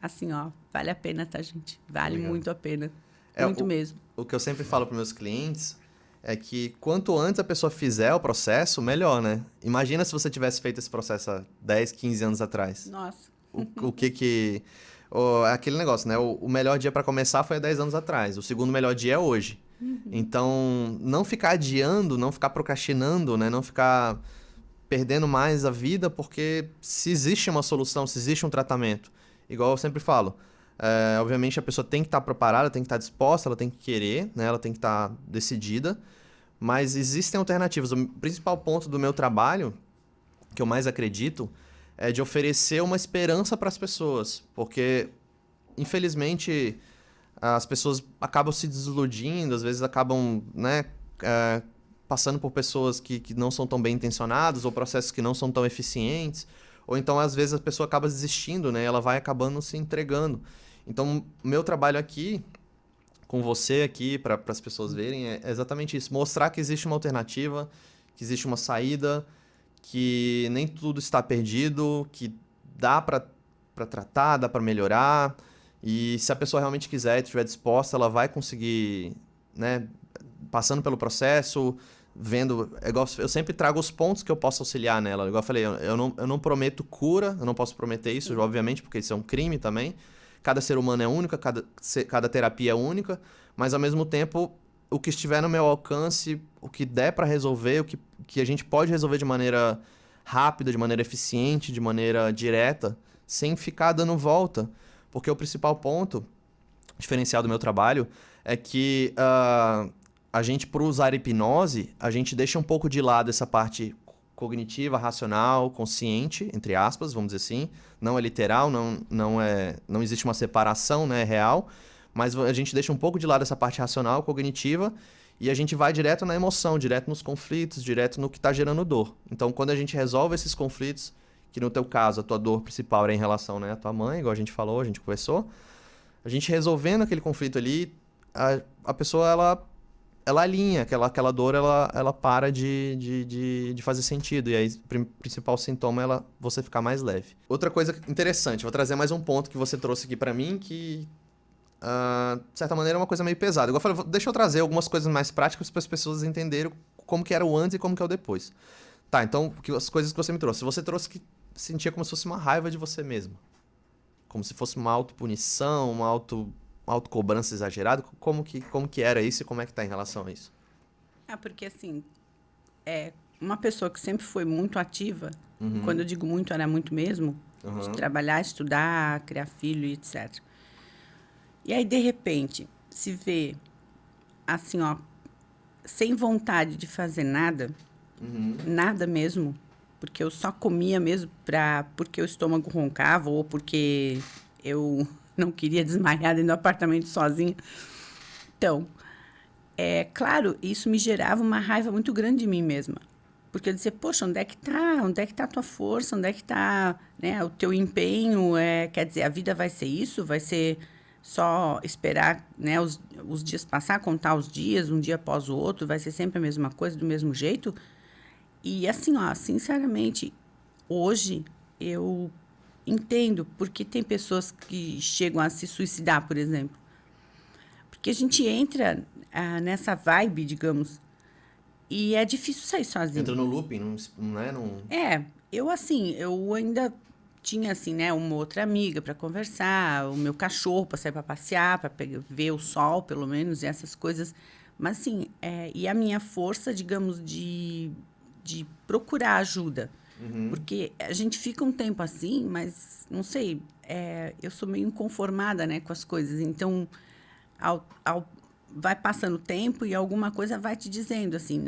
assim, ó, vale a pena, tá, gente? Vale Obrigado. muito a pena. É, Muito mesmo. O que eu sempre falo para meus clientes é que quanto antes a pessoa fizer o processo, melhor, né? Imagina se você tivesse feito esse processo há 10, 15 anos atrás. Nossa. O que... aquele negócio, né? O melhor dia para começar foi há 10 anos atrás. O segundo melhor dia é hoje. Então, não ficar adiando, não ficar procrastinando, né? Não ficar perdendo mais a vida, porque se existe uma solução, se existe um tratamento, igual eu sempre falo, obviamente a pessoa tem que estar preparada, tem que estar disposta, ela tem que querer, né? Ela tem que estar decidida, mas existem alternativas. O principal ponto do meu trabalho, que eu mais acredito, é de oferecer uma esperança para as pessoas, porque infelizmente as pessoas acabam se desiludindo, às vezes acabam, né, passando por pessoas que não são tão bem intencionadas ou processos que não são tão eficientes, ou então às vezes a pessoa acaba desistindo, né, ela vai acabando se entregando. Então, o meu trabalho aqui, com você aqui, para as pessoas verem, é exatamente isso, mostrar que existe uma alternativa, que existe uma saída, que nem tudo está perdido, que dá para tratar, dá para melhorar, e se a pessoa realmente quiser e estiver disposta, ela vai conseguir, né, passando pelo processo, vendo, igual, eu sempre trago os pontos que eu posso auxiliar nela, igual eu falei, eu não prometo cura, eu não posso prometer isso, obviamente, porque isso é um crime também, cada ser humano é único, cada terapia é única, mas ao mesmo tempo, o que estiver no meu alcance, o que der para resolver, que a gente pode resolver de maneira rápida, de maneira eficiente, de maneira direta, sem ficar dando volta. Porque o principal ponto, diferencial do meu trabalho, é que a gente, por usar hipnose, a gente deixa um pouco de lado essa parte cognitiva, racional, consciente, entre aspas, vamos dizer assim. Não é literal, não existe uma separação, né, real, mas a gente deixa um pouco de lado essa parte racional, cognitiva, e a gente vai direto na emoção, direto nos conflitos, direto no que está gerando dor. Então, quando a gente resolve esses conflitos, que no teu caso, a tua dor principal era em relação, né, à tua mãe, igual a gente falou, a gente conversou, a gente resolvendo aquele conflito ali, a pessoa, ela alinha, aquela dor, ela para de fazer sentido. E aí, o principal sintoma é você ficar mais leve. Outra coisa interessante, vou trazer mais um ponto que você trouxe aqui pra mim, que, de certa maneira, é uma coisa meio pesada. Igual eu falei, deixa eu trazer algumas coisas mais práticas para as pessoas entenderem como que era o antes e como que é o depois. Tá, então, as coisas que você me trouxe. Você trouxe que sentia como se fosse uma raiva de você mesmo. Como se fosse uma autopunição, uma autocobrança exagerada. Como que era isso e como é que tá em relação a isso? Porque assim, uma pessoa que sempre foi muito ativa, quando eu digo muito, era muito mesmo, de trabalhar, estudar, criar filho e etc. E aí, de repente, se vê assim, ó, sem vontade de fazer nada, nada mesmo, porque eu só comia mesmo porque o estômago roncava ou porque eu não queria desmaiar dentro do apartamento sozinha. Então, claro, isso me gerava uma raiva muito grande de mim mesma. Porque eu dizia, poxa, onde é que tá? Onde é que tá a tua força? Onde é que tá, né, o teu empenho? Quer dizer, a vida vai ser isso? Vai ser só esperar, né, os dias passar, contar os dias, um dia após o outro? Vai ser sempre a mesma coisa, do mesmo jeito? E assim, ó, sinceramente, hoje eu entendo porque tem pessoas que chegam a se suicidar, por exemplo. Porque a gente entra nessa vibe, digamos, e é difícil sair sozinho. Entra no looping, não é? Eu ainda tinha, assim, né, uma outra amiga para conversar, o meu cachorro para sair para passear, para ver o sol, pelo menos, e essas coisas. Mas, assim, e a minha força, digamos, de procurar ajuda. Porque a gente fica um tempo assim, mas, não sei, eu sou meio inconformada, né, com as coisas. Então, vai passando o tempo e alguma coisa vai te dizendo assim,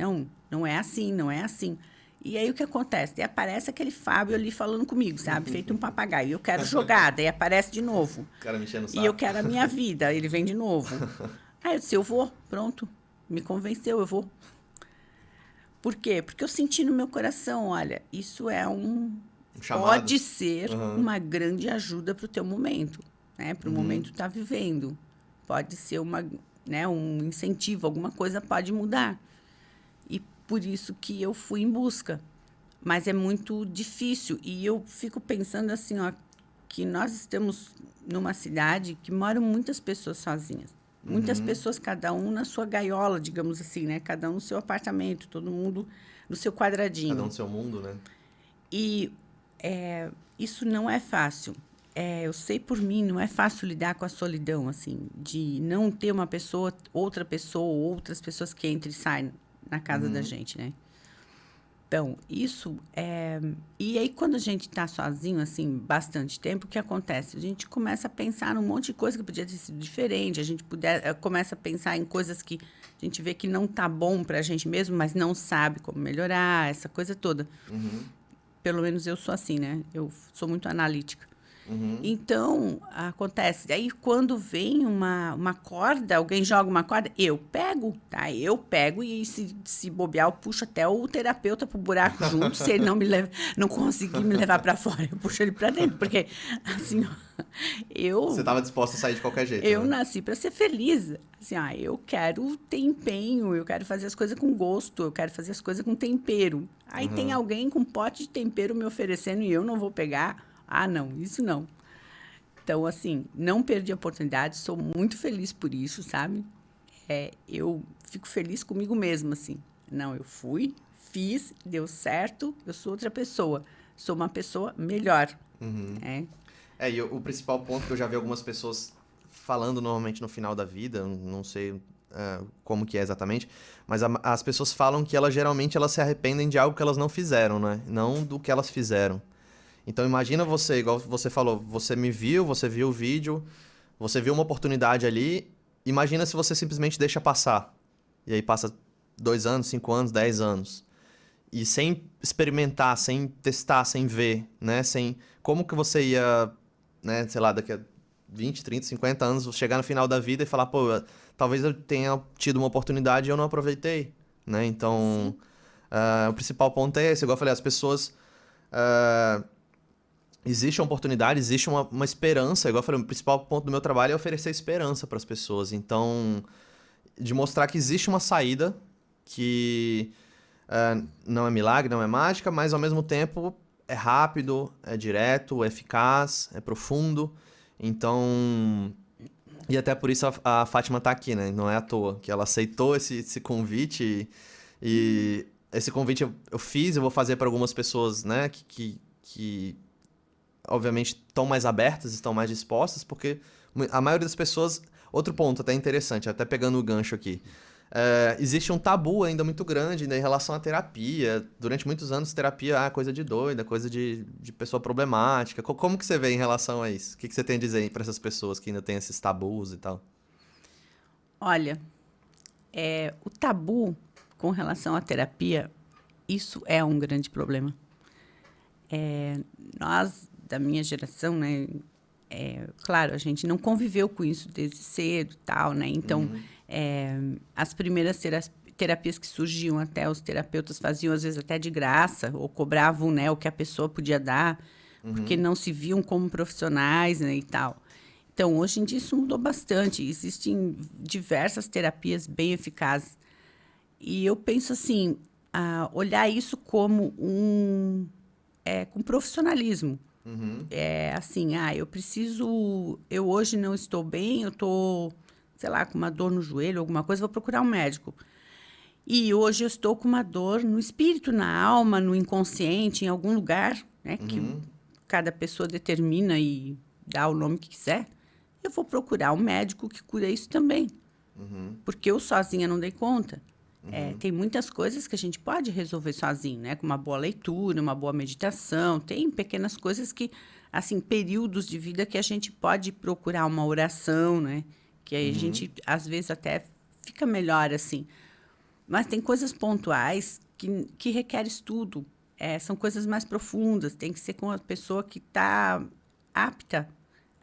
não é assim, não é assim. E aí, o que acontece? Daí aparece aquele Fábio ali falando comigo, sabe? Feito um papagaio. Eu quero jogar, daí aparece de novo. O cara me enchendo o saco. E eu quero a minha vida, ele vem de novo. Aí eu disse, eu vou, pronto. Me convenceu, eu vou. Por quê? Porque eu senti no meu coração, olha, isso é pode ser uma grande ajuda para o teu momento, né? Para o momento que tu tá vivendo. Pode ser um incentivo, alguma coisa pode mudar. E por isso que eu fui em busca. Mas é muito difícil. E eu fico pensando assim, ó, que nós estamos numa cidade que moram muitas pessoas sozinhas. Muitas pessoas, cada um na sua gaiola, digamos assim, né? Cada um no seu apartamento, todo mundo no seu quadradinho. Cada um no seu mundo, né? E isso não é fácil. Eu sei por mim, não é fácil lidar com a solidão, assim, de não ter uma pessoa, outra pessoa, ou outras pessoas que entram e saem na casa da gente, né? Então, isso E aí, quando a gente está sozinho, assim, bastante tempo, o que acontece? A gente começa a pensar num monte de coisa que podia ter sido diferente, a gente começa a pensar em coisas que a gente vê que não tá bom para a gente mesmo, mas não sabe como melhorar, essa coisa toda. Pelo menos eu sou assim, né? Eu sou muito analítica. Então, acontece. Aí, quando vem uma corda, alguém joga uma corda, eu pego, tá? Eu pego e se bobear, eu puxo até o terapeuta pro buraco junto. Se ele não conseguir me levar para fora, eu puxo ele para dentro. Porque, assim, ó, Você estava disposta a sair de qualquer jeito, eu né? nasci para ser feliz. Assim, eu quero ter empenho, eu quero fazer as coisas com gosto, eu quero fazer as coisas com tempero. Aí tem alguém com um pote de tempero me oferecendo e eu não vou pegar. Não, isso não. Então, assim, não perdi a oportunidade, sou muito feliz por isso, sabe? Eu fico feliz comigo mesma, assim. Não, eu fui, fiz, deu certo, eu sou outra pessoa. Sou uma pessoa melhor. E o principal ponto que eu já vi algumas pessoas falando normalmente no final da vida, não sei como que é exatamente, mas as pessoas falam que geralmente elas se arrependem de algo que elas não fizeram, né? Não do que elas fizeram. Então imagina você, igual você falou, você me viu, você viu o vídeo, você viu uma oportunidade ali, imagina se você simplesmente deixa passar. E aí passa 2 anos, 5 anos, 10 anos. E sem experimentar, sem testar, sem ver, né? Sem como que você ia, né, sei lá, daqui a 20, 30, 50 anos, chegar no final da vida e falar, pô, talvez eu tenha tido uma oportunidade e eu não aproveitei, né? Então, o principal ponto é esse. Igual eu falei, as pessoas... existe uma oportunidade, existe uma esperança. Igual eu falei, o principal ponto do meu trabalho é oferecer esperança para as pessoas. Então, de mostrar que existe uma saída que não é milagre, não é mágica, mas ao mesmo tempo é rápido, é direto, é eficaz, é profundo. Então, e até por isso a Fátima tá aqui, né? Não é à toa que ela aceitou esse convite e esse convite eu fiz, eu vou fazer para algumas pessoas, né? Que obviamente estão mais abertas, estão mais dispostas, porque a maioria das pessoas... Outro ponto até interessante, até pegando o gancho aqui. Existe um tabu ainda muito grande, né, em relação à terapia. Durante muitos anos, terapia é coisa de doida, coisa de pessoa problemática. Como que você vê em relação a isso? O que você tem a dizer para essas pessoas que ainda têm esses tabus e tal? Olha, o tabu com relação à terapia, isso é um grande problema. Nós, da minha geração, né? Claro, a gente não conviveu com isso desde cedo e tal, né? Então, as primeiras terapias que surgiam, até os terapeutas faziam, às vezes, até de graça, ou cobravam, né, o que a pessoa podia dar, porque não se viam como profissionais, né, e tal. Então, hoje em dia, isso mudou bastante. Existem diversas terapias bem eficazes. E eu penso assim, olhar isso como com profissionalismo. Assim, eu hoje não estou bem, eu estou, sei lá, com uma dor no joelho, alguma coisa, vou procurar um médico. E hoje eu estou com uma dor no espírito, na alma, no inconsciente, em algum lugar, né, que cada pessoa determina e dá o nome que quiser. Eu vou procurar um médico que cura isso também. Porque eu sozinha não dei conta. Tem muitas coisas que a gente pode resolver sozinho, né? Com uma boa leitura, uma boa meditação. Tem pequenas coisas que, assim, períodos de vida que a gente pode procurar uma oração, né? Que aí a gente, às vezes, até fica melhor, assim. Mas tem coisas pontuais que requer estudo. São coisas mais profundas. Tem que ser com a pessoa que está apta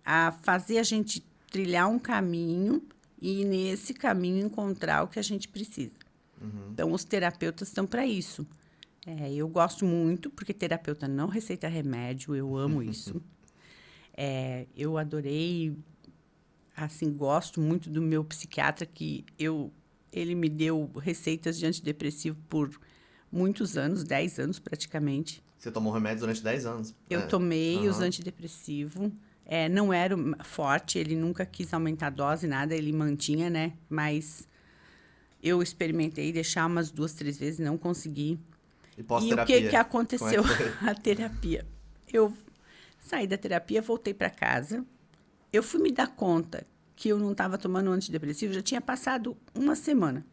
a fazer a gente trilhar um caminho e, nesse caminho, encontrar o que a gente precisa. Então, os terapeutas estão para isso. Eu gosto muito, porque terapeuta não receita remédio, eu amo isso. Eu adorei, assim, gosto muito do meu psiquiatra, que ele me deu receitas de antidepressivo por muitos anos, 10 anos praticamente. Você tomou remédio durante 10 anos. Eu tomei os antidepressivos. Não era forte, ele nunca quis aumentar a dose, nada, ele mantinha, né? Mas... eu experimentei deixar umas 2, 3 vezes, não consegui. E pós-terapia? E o que aconteceu? Como é que foi? A terapia. Eu saí da terapia, voltei para casa. Eu fui me dar conta que eu não estava tomando antidepressivo, já tinha passado uma semana.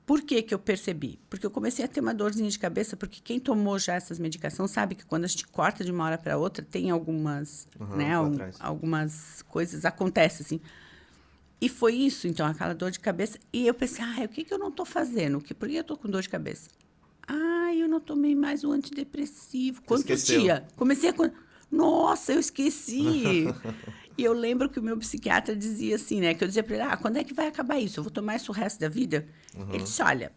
Por que eu percebi? Porque eu comecei a ter uma dorzinha de cabeça, porque quem tomou já essas medicações sabe que quando a gente corta de uma hora para outra, tem algumas, né, algumas coisas, acontece assim. E foi isso, então, aquela dor de cabeça. E eu pensei, o que eu não estou fazendo? Por que eu estou com dor de cabeça? Eu não tomei mais o antidepressivo. Quantos dias? Comecei a... Nossa, eu esqueci. E eu lembro que o meu psiquiatra dizia assim, né? Que eu dizia para ele, quando é que vai acabar isso? Eu vou tomar isso o resto da vida? Ele disse, olha,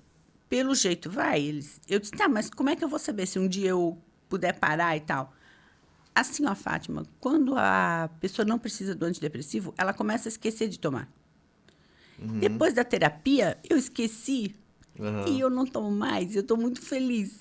pelo jeito vai. Eu disse, tá, mas como é que eu vou saber se um dia eu puder parar e tal? Assim, ó, Fátima, quando a pessoa não precisa do antidepressivo, ela começa a esquecer de tomar. Depois da terapia, eu esqueci e eu não tomo mais. Eu estou muito feliz.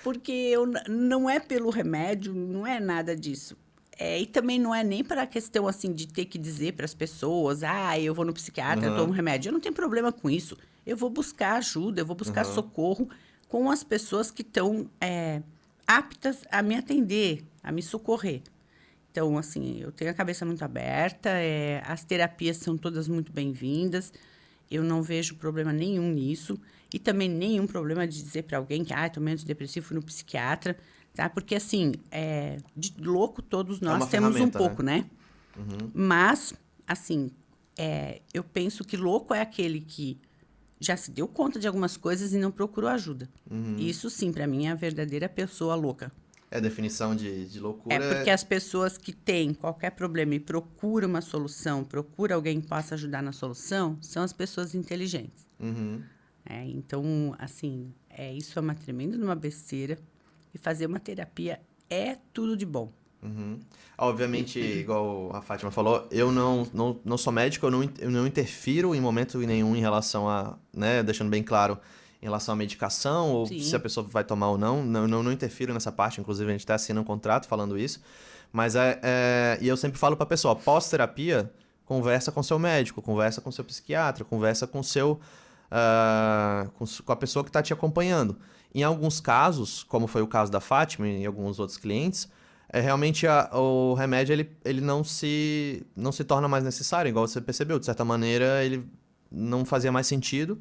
Porque não é pelo remédio, não é nada disso. E também não é nem para a questão assim, de ter que dizer para as pessoas, eu vou no psiquiatra, eu tomo remédio. Eu não tenho problema com isso. Eu vou buscar ajuda, eu vou buscar socorro com as pessoas que estão... aptas a me atender, a me socorrer. Então, assim, eu tenho a cabeça muito aberta, as terapias são todas muito bem-vindas, eu não vejo problema nenhum nisso, e também nenhum problema de dizer para alguém que, tomei antidepressivo, fui no psiquiatra, tá? Porque, assim, de louco todos nós uma temos um ferramenta, pouco, né? né? Mas, assim, eu penso que louco é aquele que já se deu conta de algumas coisas e não procurou ajuda. Isso, sim, para mim, é a verdadeira pessoa louca. A definição de loucura Porque as pessoas que têm qualquer problema e procuram uma solução, procuram alguém que possa ajudar na solução, são as pessoas inteligentes. Então, assim, isso é uma tremenda uma besteira. E fazer uma terapia é tudo de bom. Obviamente, igual a Fátima falou, eu não sou médico, eu não interfiro em momento nenhum em relação a, né, deixando bem claro, em relação à medicação, ou Sim. se a pessoa vai tomar ou não, não interfiro nessa parte, inclusive a gente até assina um contrato falando isso, mas e eu sempre falo pra pessoa, pós-terapia, conversa com seu médico, conversa com seu psiquiatra, conversa com com a pessoa que está te acompanhando. Em alguns casos, como foi o caso da Fátima e alguns outros clientes, realmente o remédio ele não se torna mais necessário, igual você percebeu. De certa maneira, ele não fazia mais sentido.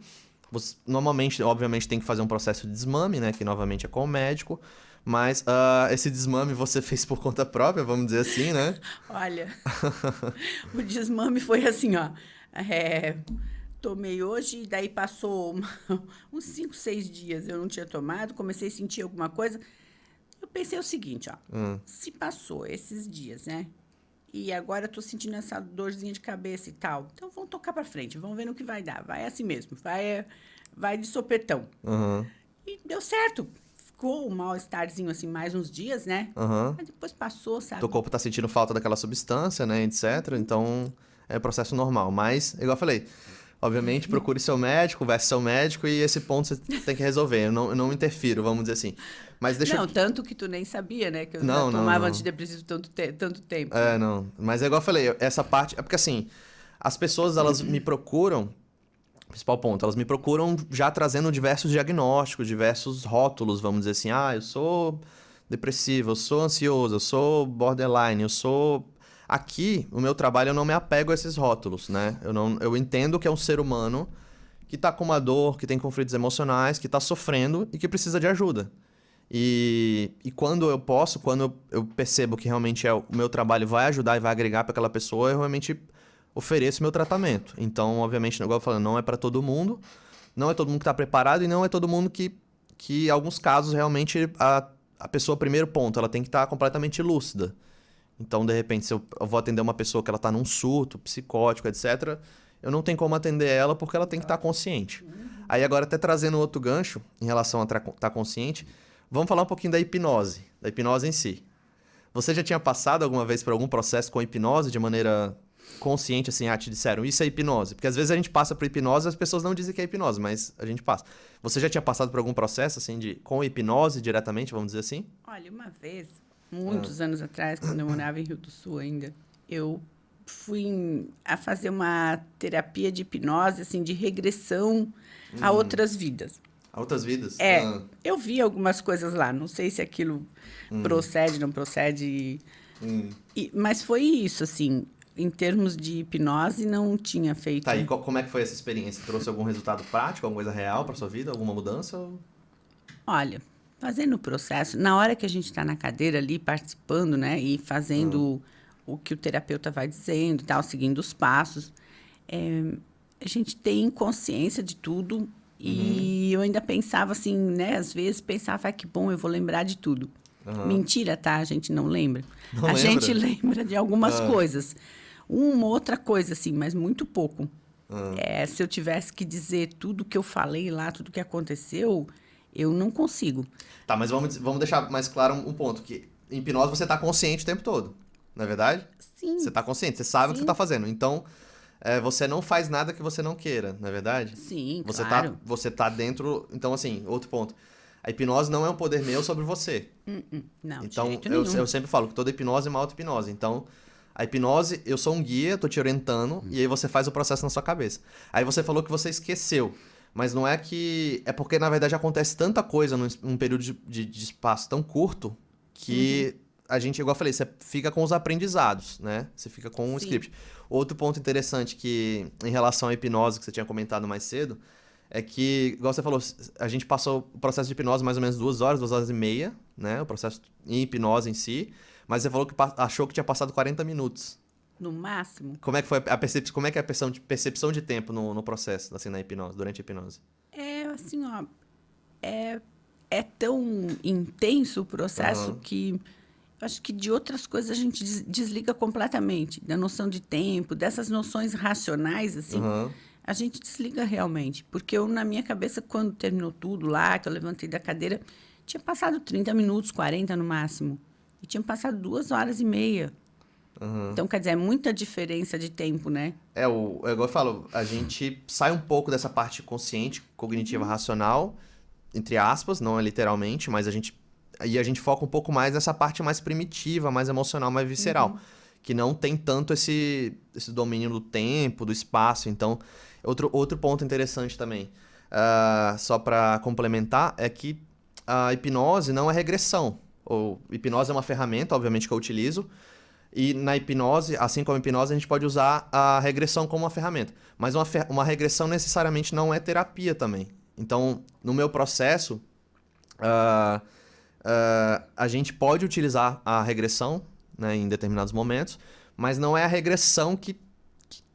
Você, normalmente, obviamente, tem que fazer um processo de desmame, né? Que novamente é com o médico. Mas esse desmame você fez por conta própria, vamos dizer assim, né? Olha, o desmame foi assim, ó. Tomei hoje, daí passou uns 5, 6 dias eu não tinha tomado, comecei a sentir alguma coisa. Eu pensei o seguinte, ó. Se passou esses dias, né? E agora eu tô sentindo essa dorzinha de cabeça e tal. Então vamos tocar pra frente, vamos ver no que vai dar. Vai assim mesmo, vai de sopetão. E deu certo. Ficou um mal-estarzinho assim mais uns dias, né? Mas depois passou, sabe? Teu corpo tá sentindo falta daquela substância, né, etc. Então é processo normal. Mas, igual eu falei, obviamente, procure seu médico, converse com seu médico e esse ponto você tem que resolver. Eu não interfiro, vamos dizer assim. Mas deixa Não, tanto que tu nem sabia, né? Que eu já Não. tomava antidepressivo tanto tempo. Não. Mas é igual eu falei, essa parte... É porque assim, as pessoas, elas me procuram... Principal ponto, elas me procuram já trazendo diversos diagnósticos, diversos rótulos, vamos dizer assim. Eu sou depressivo, eu sou ansioso, eu sou borderline, eu sou... Aqui, o meu trabalho, eu não me apego a esses rótulos, né? Eu entendo que é um ser humano que tá com uma dor, que tem conflitos emocionais, que tá sofrendo e que precisa de ajuda. E quando eu posso, quando eu percebo que realmente o meu trabalho vai ajudar e vai agregar para aquela pessoa, eu realmente ofereço meu tratamento. Então, obviamente, igual eu falei, não é para todo mundo, não é todo mundo que está preparado e não é todo mundo que em alguns casos, realmente, a pessoa, primeiro ponto, ela tem que estar completamente lúcida. Então, de repente, se eu vou atender uma pessoa que ela está num surto psicótico, etc., eu não tenho como atender ela porque ela tem que estar consciente. Aí, agora, até trazendo outro gancho em relação a estar consciente, vamos falar um pouquinho da hipnose em si. Você já tinha passado alguma vez por algum processo com hipnose de maneira consciente, assim, te disseram, isso é hipnose? Porque às vezes a gente passa por hipnose e as pessoas não dizem que é hipnose, mas a gente passa. Você já tinha passado por algum processo, assim, com hipnose diretamente, vamos dizer assim? Olha, uma vez, muitos anos atrás, quando eu morava em Rio do Sul ainda, eu fui a fazer uma terapia de hipnose, assim, de regressão a outras vidas. A outras vidas? Eu vi algumas coisas lá, não sei se aquilo procede, não procede. Mas foi isso, assim, em termos de hipnose, não tinha feito. Tá, e como é que foi essa experiência? Trouxe algum resultado prático, alguma coisa real para sua vida? Alguma mudança? Olha, fazendo o processo, na hora que a gente está na cadeira ali, participando, né, e fazendo o que o terapeuta vai dizendo e tal, seguindo os passos, a gente tem consciência de tudo. E eu ainda pensava assim, né? Às vezes pensava, que bom, eu vou lembrar de tudo. Mentira, tá? A gente não lembra. Não a lembra? gente lembra de algumas coisas. Uma outra coisa, assim, mas muito pouco. Se eu tivesse que dizer tudo que eu falei lá, tudo que aconteceu, eu não consigo. Tá, mas vamos deixar mais claro um ponto, que em hipnose você tá consciente o tempo todo, não é verdade? Sim. Você tá consciente, você sabe o que você tá fazendo. Então, você não faz nada que você não queira, não é verdade? Sim, você claro. Você tá dentro... Então, assim, outro ponto. A hipnose não é um poder meu sobre você. Não, Então, de jeito nenhum. eu sempre falo que toda hipnose é uma auto-hipnose. Então, a hipnose, eu sou um guia, tô te orientando, e aí você faz o processo na sua cabeça. Aí você falou que você esqueceu. Mas não é que... É porque, na verdade, acontece tanta coisa num período de espaço tão curto que a gente, igual eu falei, você fica com os aprendizados, né? Você fica com um script. Outro ponto interessante que, em relação à hipnose, que você tinha comentado mais cedo, é que, igual você falou, a gente passou o processo de hipnose mais ou menos 2 horas e meia, né? O processo em hipnose em si, mas você falou que achou que tinha passado 40 minutos. No máximo. Como é que foi como é que é a percepção de tempo no processo, assim, na hipnose, durante a hipnose? É assim, ó, é tão intenso o processo que eu acho que de outras coisas a gente desliga completamente, da noção de tempo, dessas noções racionais, assim, a gente desliga realmente. Porque eu, na minha cabeça, quando terminou tudo lá, que eu levantei da cadeira, tinha passado 30 minutos, 40 no máximo. E tinha passado 2 horas e meia. Então, quer dizer, é muita diferença de tempo, né? É igual eu falo, a gente sai um pouco dessa parte consciente, cognitiva, racional, entre aspas, não é literalmente, mas a gente foca um pouco mais nessa parte mais primitiva, mais emocional, mais visceral, que não tem tanto esse domínio do tempo, do espaço. Então, outro ponto interessante também, só para complementar, é que a hipnose não é regressão. Hipnose é uma ferramenta, obviamente, que eu utilizo, e na hipnose, assim como a hipnose, a gente pode usar a regressão como uma ferramenta. Mas uma regressão necessariamente não é terapia também. Então, no meu processo, a gente pode utilizar a regressão, né, em determinados momentos, mas não é a regressão que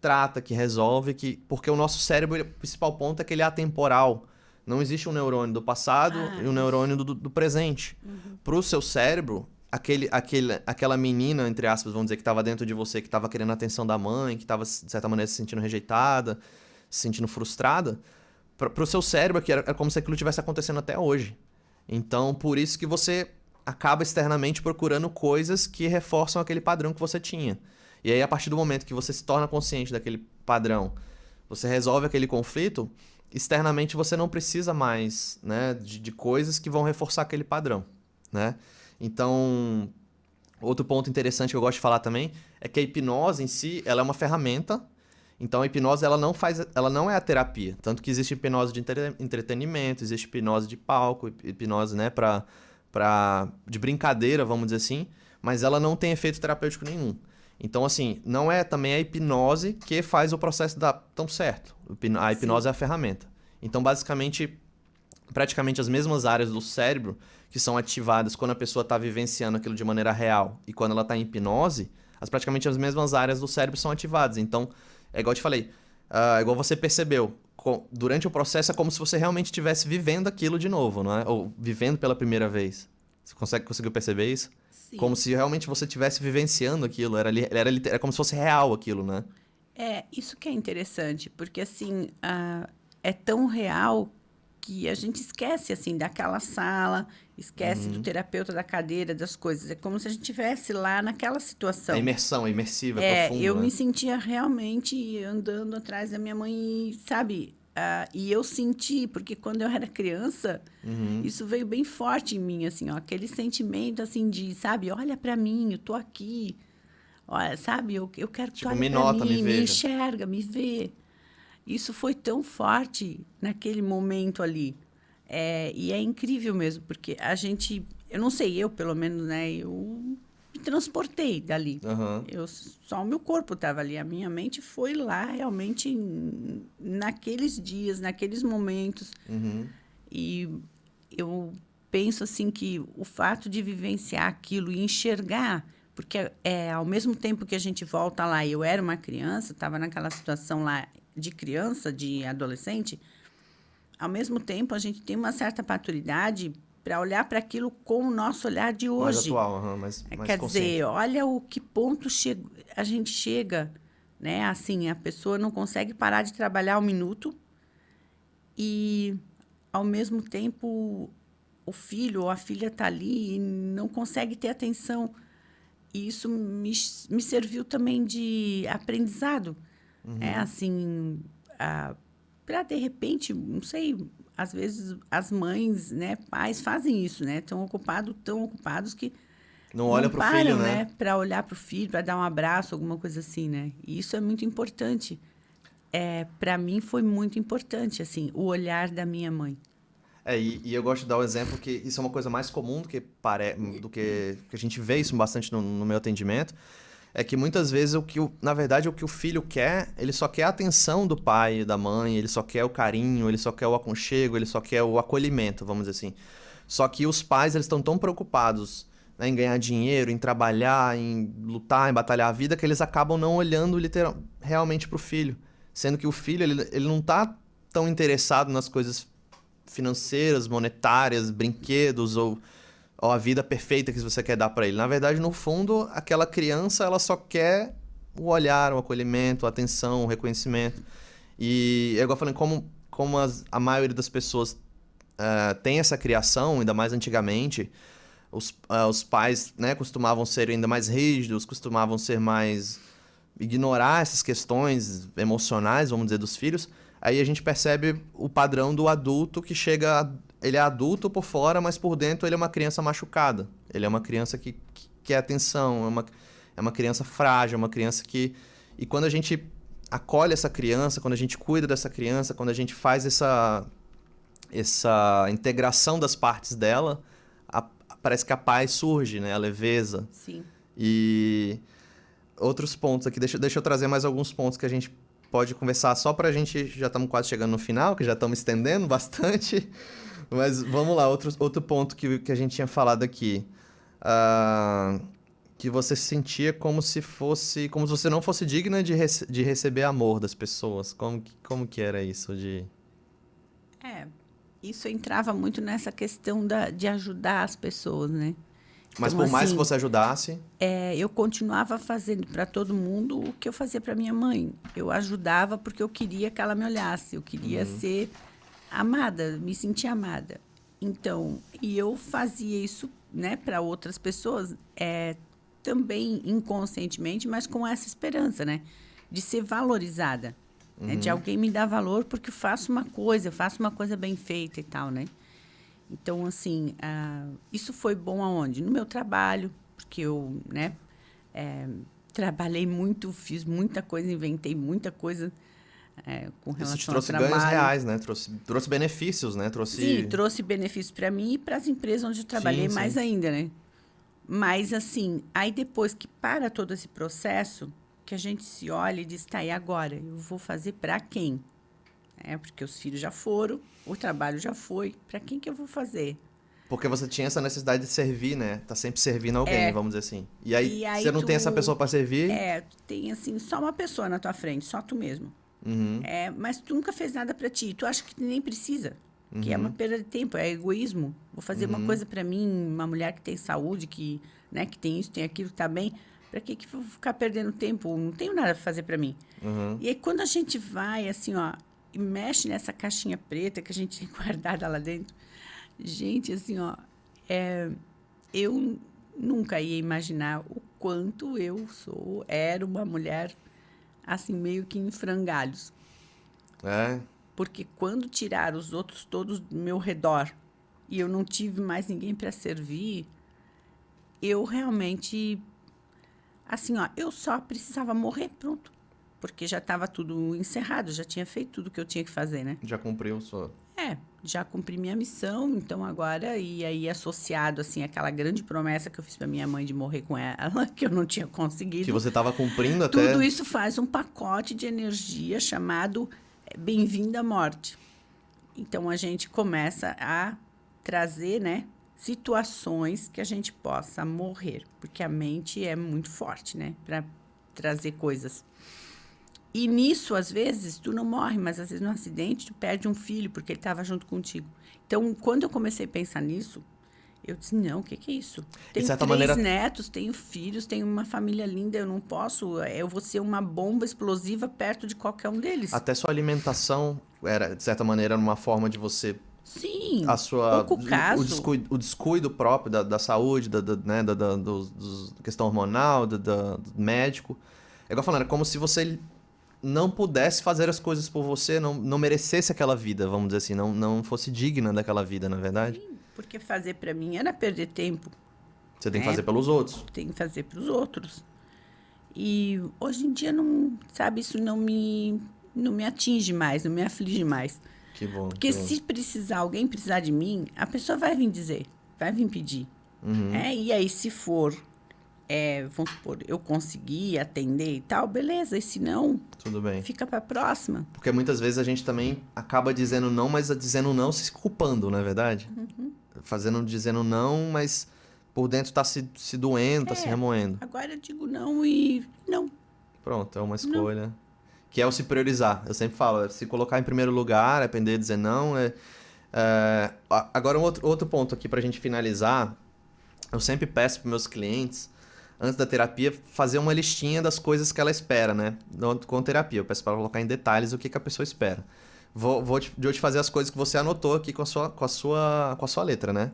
trata, que resolve, porque o nosso cérebro, o principal ponto é que ele é atemporal. Não existe um neurônio do passado e um neurônio do presente. Para o seu cérebro, aquela menina, entre aspas, vamos dizer, que estava dentro de você, que estava querendo a atenção da mãe, que estava, de certa maneira, se sentindo rejeitada, se sentindo frustrada, para o seu cérebro é como se aquilo estivesse acontecendo até hoje. Então, por isso que você acaba externamente procurando coisas que reforçam aquele padrão que você tinha. E aí, a partir do momento que você se torna consciente daquele padrão, você resolve aquele conflito, externamente você não precisa mais, né, de coisas que vão reforçar aquele padrão, né? Então, outro ponto interessante que eu gosto de falar também é que a hipnose em si, ela é uma ferramenta. Então, a hipnose ela não é a terapia. Tanto que existe hipnose de entretenimento, existe hipnose de palco, hipnose, né, de brincadeira, vamos dizer assim, mas ela não tem efeito terapêutico nenhum. Então, assim, não é também a hipnose que faz o processo dar tão certo. A hipnose é a ferramenta. Então, basicamente, praticamente as mesmas áreas do cérebro que são ativadas quando a pessoa está vivenciando aquilo de maneira real e quando ela está em hipnose, praticamente as mesmas áreas do cérebro são ativadas. Então, é igual eu te falei, igual você percebeu, durante o processo é como se você realmente estivesse vivendo aquilo de novo, não é? Ou vivendo pela primeira vez. Você conseguiu perceber isso? Sim. Como se realmente você estivesse vivenciando aquilo, era como se fosse real aquilo, né? Isso que é interessante, porque assim, é tão real que a gente esquece, assim, daquela sala, esquece do terapeuta, da cadeira, das coisas. É como se a gente estivesse lá naquela situação. A imersão, é imersiva, é profunda. Eu me sentia realmente andando atrás da minha mãe, sabe? E eu senti, porque quando eu era criança, isso veio bem forte em mim, assim, ó, aquele sentimento, assim, de, sabe? Olha pra mim, eu tô aqui. Olha, sabe? Eu quero que tu olhe pra mim, me enxerga, me vê. Isso foi tão forte naquele momento ali. E é incrível mesmo, porque a gente... Eu não sei, eu pelo menos, né? Eu me transportei dali. Só o meu corpo estava ali. A minha mente foi lá realmente naqueles dias, naqueles momentos. E eu penso assim que o fato de vivenciar aquilo e enxergar... Porque ao mesmo tempo que a gente volta lá, eu era uma criança, estava naquela situação lá de criança, de adolescente, ao mesmo tempo a gente tem uma certa maturidade para olhar para aquilo com o nosso olhar de hoje. Mais atual, mais quer consciente. Dizer, olha o que ponto a gente chega, né? Assim, a pessoa não consegue parar de trabalhar um minuto e, ao mesmo tempo, o filho ou a filha está ali e não consegue ter atenção. E isso me serviu também de aprendizado. Assim, para, de repente, não sei, às vezes as mães, né, pais fazem isso, né? Tão ocupados que não olha para o filho, né? Para olhar para o filho, para dar um abraço, alguma coisa assim, né? E isso é muito importante. Para mim foi muito importante, assim, o olhar da minha mãe. E eu gosto de dar o exemplo que isso é uma coisa mais comum do que a gente vê isso bastante no meu atendimento. É que muitas vezes, na verdade, o que o filho quer, ele só quer a atenção do pai e da mãe, ele só quer o carinho, ele só quer o aconchego, ele só quer o acolhimento, vamos dizer assim. Só que os pais, eles estão tão preocupados, né, em ganhar dinheiro, em trabalhar, em lutar, em batalhar a vida, que eles acabam não olhando realmente pro filho. Sendo que o filho, ele não tá tão interessado nas coisas financeiras, monetárias, brinquedos ou a vida perfeita que você quer dar para ele. Na verdade, no fundo, aquela criança, ela só quer o olhar, o acolhimento, a atenção, o reconhecimento. E igual eu falei, como a maioria das pessoas tem essa criação, ainda mais antigamente, os pais, né, costumavam ser ainda mais rígidos, costumavam ser mais... ignorar essas questões emocionais, vamos dizer, dos filhos. Aí a gente percebe o padrão do adulto que ele é adulto por fora, mas por dentro ele é uma criança machucada. Ele é uma criança que quer atenção, é uma criança frágil, é uma criança que... E quando a gente acolhe essa criança, quando a gente cuida dessa criança, quando a gente faz essa integração das partes dela, parece que a paz surge, né? A leveza. Sim. E outros pontos aqui, deixa eu trazer mais alguns pontos que a gente pode conversar só pra gente, já estamos quase chegando no final, que já estamos estendendo bastante, mas vamos lá, outro ponto que a gente tinha falado aqui, que você se sentia como se você não fosse digna de receber amor das pessoas, como que era isso Isso entrava muito nessa questão de ajudar as pessoas, né? Mas Então, por mais assim, que você ajudasse... eu continuava fazendo para todo mundo o que eu fazia para minha mãe. Eu ajudava porque eu queria que ela me olhasse, eu queria ser amada, me sentir amada. Então, e eu fazia isso, né, para outras pessoas, também inconscientemente, mas com essa esperança, né, de ser valorizada, né, de alguém me dar valor porque eu faço uma coisa bem feita e tal, né? Então, assim, isso foi bom aonde? No meu trabalho, porque eu, né, trabalhei muito, fiz muita coisa, inventei muita coisa com relação Isso te trouxe ao trabalho. ganhos reais, né? Trouxe benefícios, né? Sim, trouxe benefícios para mim e para as empresas onde eu trabalhei mais ainda, né? Mas, assim, aí depois que para todo esse processo, que a gente se olha e diz, tá, e agora? Eu vou fazer para quem? Porque os filhos já foram, o trabalho já foi, para quem que eu vou fazer? Porque você tinha essa necessidade de servir, né? Tá sempre servindo alguém, vamos dizer assim. E aí você não tem essa pessoa para servir? Tem, assim, só uma pessoa na tua frente, só tu mesmo. Mas tu nunca fez nada para ti, tu acha que nem precisa, que é uma perda de tempo, é egoísmo. Vou fazer uma coisa para mim, uma mulher que tem saúde, que, né, que tem isso, tem aquilo, tá bem... Para que eu vou ficar perdendo tempo? Não tenho nada para fazer para mim. E aí, quando a gente vai, assim, ó, e mexe nessa caixinha preta que a gente tem guardada lá dentro, gente, assim, ó, eu nunca ia imaginar o quanto era uma mulher, assim, meio que em frangalhos. Porque quando tiraram os outros todos do meu redor e eu não tive mais ninguém para servir, eu realmente... Assim, ó, eu só precisava morrer, pronto. Porque já estava tudo encerrado, já tinha feito tudo que eu tinha que fazer, né? Já cumpriu sua... Já cumpri minha missão, então agora... E aí, associado, assim, àquela grande promessa que eu fiz para minha mãe de morrer com ela, que eu não tinha conseguido. Que você estava cumprindo até... Tudo isso faz um pacote de energia chamado Bem-vinda à Morte. Então, a gente começa a trazer, né? Situações que a gente possa morrer, porque a mente é muito forte, né, para trazer coisas. E nisso, às vezes, tu não morre, mas às vezes no acidente tu perde um filho porque ele estava junto contigo. Então, quando eu comecei a pensar nisso, eu disse, não, o que é isso? Tenho 3 netos, tenho filhos, tenho uma família linda, eu não posso, eu vou ser uma bomba explosiva perto de qualquer um deles. Até sua alimentação era, de certa maneira, uma forma de você... Sim, pouco caso. O descuido próprio da saúde, né, da questão hormonal, do médico. É igual falando, é como se você não pudesse fazer as coisas por você, não merecesse aquela vida, vamos dizer assim, não fosse digna daquela vida, na verdade? Sim, porque fazer para mim era perder tempo. Você tem que fazer pelos outros. Tem que fazer para os outros. E hoje em dia, não, sabe, isso não me atinge mais, não me aflige mais. Que bom. Porque se precisar, alguém precisar de mim, a pessoa vai vir dizer, vai vir pedir. E aí, se for, vamos supor, eu conseguir atender e tal, beleza. E se não, Tudo bem. fica para a próxima. Porque muitas vezes a gente também acaba dizendo não, mas dizendo não se culpando, não é verdade? Dizendo não, mas por dentro tá se doendo, tá se remoendo. Agora eu digo não e não. Pronto, é uma escolha. Que é o se priorizar. Eu sempre falo, se colocar em primeiro lugar, aprender a dizer não. Agora, um outro ponto aqui pra gente finalizar. Eu sempre peço para meus clientes, antes da terapia, fazer uma listinha das coisas que ela espera, né? Com terapia. Eu peço para colocar em detalhes o que a pessoa espera. Vou te fazer as coisas que você anotou aqui com a sua letra, né?